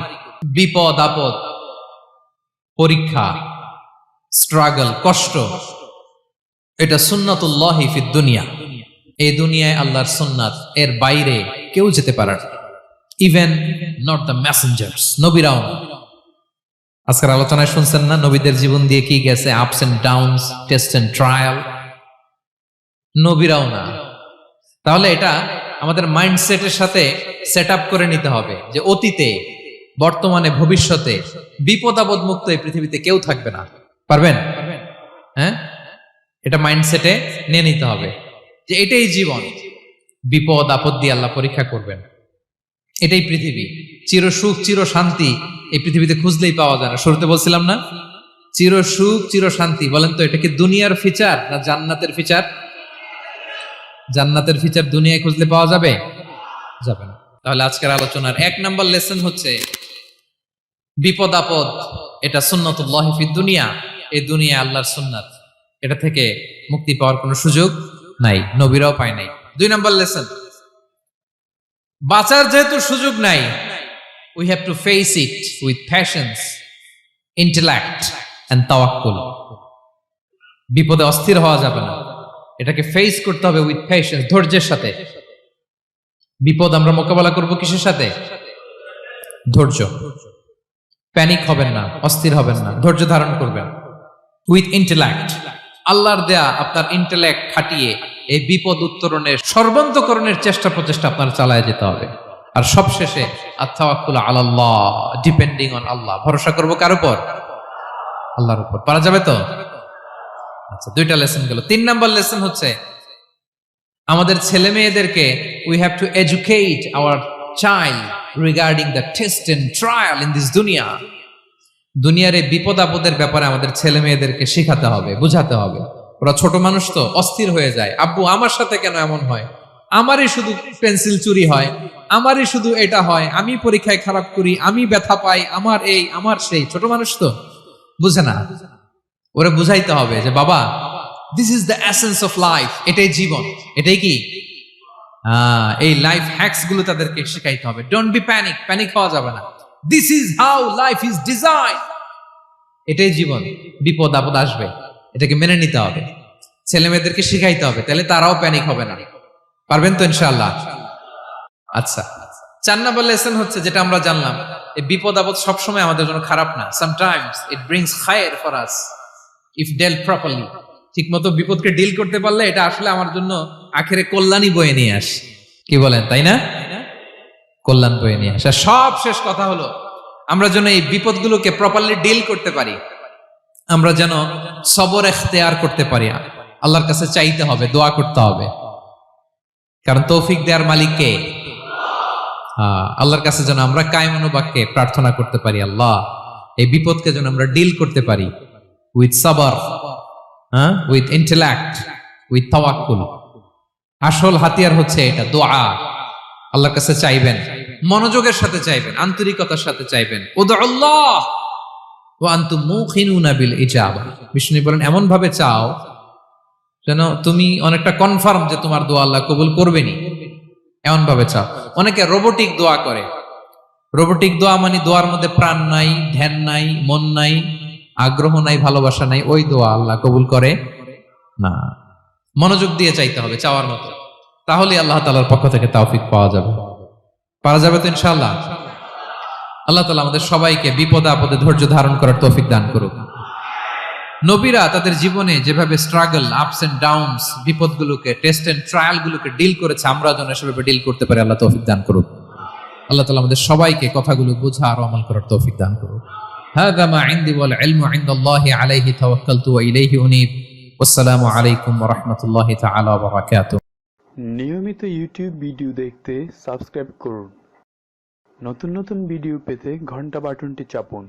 বিপদ আপদ, পরীক্ষা, স্ট্রাগল, কষ্ট, এটা সুন্নাতুল্লাহি ফিদ দুনিয়া। এই দুনিয়ায় আল্লাহর সুন্নাত, এর বাইরে কেউ যেতে পারে না। ইভেন নট দ্য মেসেঞ্জার্স, নবীরাও না। আজকের আলোচনায় শুনছেন না নবীদের জীবন দিয়ে কি গেছে, ups and downs, test and trial, নবীরাও না। তাহলে এটা আমাদের মাইন্ডসেটের সাথে সেট আপ করে নিতে হবে যে অতীতে, বর্তমানে, ভবিষ্যতে বিপদ আপদ মুক্ত এই পৃথিবীতে কেউ থাকবে না। পারবেন? হ্যাঁ, এটা মাইন্ডসেটে নিয়ে নিতে হবে যে এটাই জীবন, বিপদ আপদ দিয়ে আল্লাহ পরীক্ষা করবেন। এটাই পৃথিবী। চির সুখ চির শান্তি এই পৃথিবীতে খুঁজলেই পাওয়া যায় না। শুরুতে বলছিলাম না, চির সুখ চির শান্তি। বলেন তো এটা কি দুনিয়ার ফিচার না জান্নাতের ফিচার? জান্নাতের ফিচার দুনিয়ায় খুঁজলে পাওয়া যাবে? যাবে না। তাহলে আজকের আলোচনার 1 নাম্বার লেসন হচ্ছে বিপদ আপদ এটা সুন্নাতুল্লাহি ফিদ দুনিয়া। এই দুনিয়া আল্লাহর সুন্নাত, এটা থেকে মুক্তি পাওয়ার কোনো সুযোগ নাই, নবীরাও পায় নাই। 2 নাম্বার লেসন, বাঁচার যেহেতু সুযোগ নাই, we have to face it with patience, intellect and tawakkul. বিপদে অস্থির হওয়া যাবে না, এটাকে ফেস করতে হবে উইথ পেশেন্স, ধৈর্যের সাথে। বিপদ আমরা মোকাবেলা করব কিসের সাথে? ধৈর্য। প্যানিক হবেন না, অস্থির হবেন না, ধৈর্য ধারণ করবেন। উইথ ইন্টেলেক্ট, আল্লাহর দেয়া আপনার ইন্টেলেক্ট খাটিয়ে এই বিপদ উত্তরণের সর্বান্তকরণের চেষ্টা প্রচেষ্টা আপনার চালায় যেতে হবে। আর সবশেষে আত-তাওয়াক্কুল আলাল্লাহ, ডিপেন্ডিং অন আল্লাহ, ভরসা করব কার উপর? আল্লাহর উপর। পারা যাবে তো? আচ্ছা, 2টা লেসন গেল। 3 নাম্বার লেসন হচ্ছে আমাদের ছেলে মেয়েদেরকে we have to educate our child regarding the test and trial in this দুনিয়া। দুনিয়ার এই বিপদ আপদের ব্যাপারে আমাদের ছেলে মেয়েদেরকে শেখাতে হবে, বুঝাতে হবে। ওরা ছোট মানুষ তো, অস্থির হয়ে যায়। আব্বু আমার সাথে কেন এমন হয়? আমারই শুধু পেন্সিল চুরি হয়, আমারই শুধু এটা হয়, আমি পরীক্ষায় খারাপ করি, আমি ব্যথা পাই, আমার এই আমার সেই। ছোট মানুষ তো বুঝে না। ওরা বুঝাইতে হবে যে বাবা, this is the essence of life, এটাই জীবন। এটাই কি এই লাইফ হ্যাকস গুলো তাদেরকে শেখাইতে হবে। ডোন্ট বি প্যানিক, প্যানিক হওয়া যাবে না। This is how life is design, এটাই জীবন। বিপদ আপদ আসবে, এটাকে মেনে নিতে হবে, ছেলে মেয়েদেরকে শিখাইতে হবে, তাহলে তারাও প্যানিক হবে না। পারবেন তো ইনশাআল্লাহ? আচ্ছা, 4 নম্বর লেসন হচ্ছে যেটা আমরা জানলাম, এই বিপদ আপদ সবসময় আমাদের জন্য খারাপ না। সামটাইমস ইট ব্রিংস খায়ের for us if dealt properly. ঠিক মতো বিপদকে ডিল করতে পারলে এটা আসলে আমার জন্য আখেরে কল্যাণই বয়ে নিয়ে আসে। কি বলেন, তাই না? কল্যাণ বয়ে নিয়ে আসে। সব শেষ কথা হলো, আমরা যেন এই বিপদগুলোকে প্রপারলি ডিল করতে পারি, আমরা যেন সবর এখতিয়ার করতে পারি। আল্লাহর কাছে চাইতে হবে, দোয়া করতে হবে, কারণ তৌফিক দেওয়ার মালিক কে? আল্লাহর কাছে যেন আমরা কায়মনোবাক্যে প্রার্থনা করতে পারি, আল্লাহ এই বিপদকে যেন আমরা ডিল করতে পারি উইথ সাবর, উইথ ইন্টেলেক্ট, উইথ তাওয়াক্কুল। আসল হাতিয়ার হচ্ছে এটা, দোয়া। আল্লাহর কাছে চাইবেন, মনোযোগের সাথে চাইবেন, আন্তরিকতার সাথে চাইবেন। উদুল্লাহ ওয়া আনতুম মুকিনুনা বিল ইজাবা। বিষ্ণু বলেন এমন ভাবে চাও যেন তুমি অনেকটা কনফার্ম যে তোমার দোয়া আল্লাহ কবুল করবেনই, এমন ভাবে চাও। অনেকে রোবোটিক দোয়া করে। রোবোটিক দোয়া মানে দোয়ার মধ্যে প্রাণ নাই, ধ্যান নাই, মন নাই, আগ্রহ নাই, ভালোবাসা নাই। ওই দোয়া আল্লাহ কবুল করে না। মনোযোগ দিয়ে চাইতে হবে চাওয়ার মতো, তাহলে আল্লাহ তাআলার পক্ষ থেকে তৌফিক পাওয়া যাবে। পারা যাবে তো ইনশাআল্লাহ। আল্লাহ তাআলা আমাদের সবাইকে বিপদে আপদে ধৈর্য ধারণ করার তৌফিক দান করুক। নবীরা তাদের জীবনে যেভাবে স্ট্রাগল, আপস এন্ড ডাউনস, বিপদগুলোকে, টেস্ট এন্ড ট্রায়ালগুলোকে ডিল করেছে, আমরা যেন সেভাবে ডিল করতে পারি। আল্লাহ তৌফিক দান করুক। আল্লাহ তাআলা আমাদের সবাইকে কথাগুলো বোঝা আর আমল করার তৌফিক দান করুক। হাযা মা ইনদি ওয়াল ইলমু ইনদাল্লাহি আলাইহি তাওয়াক্কালতু ওয়া ইলাইহি উনীব। আসসালামু আলাইকুম ওয়া রাহমাতুল্লাহি তাআলা ওয়া বারাকাতুহু। নিয়মিত ইউটিউব ভিডিও দেখতে সাবস্ক্রাইব করুন। নতুন নতুন ভিডিও পেতে ঘন্টা বাটনটি চাপুন।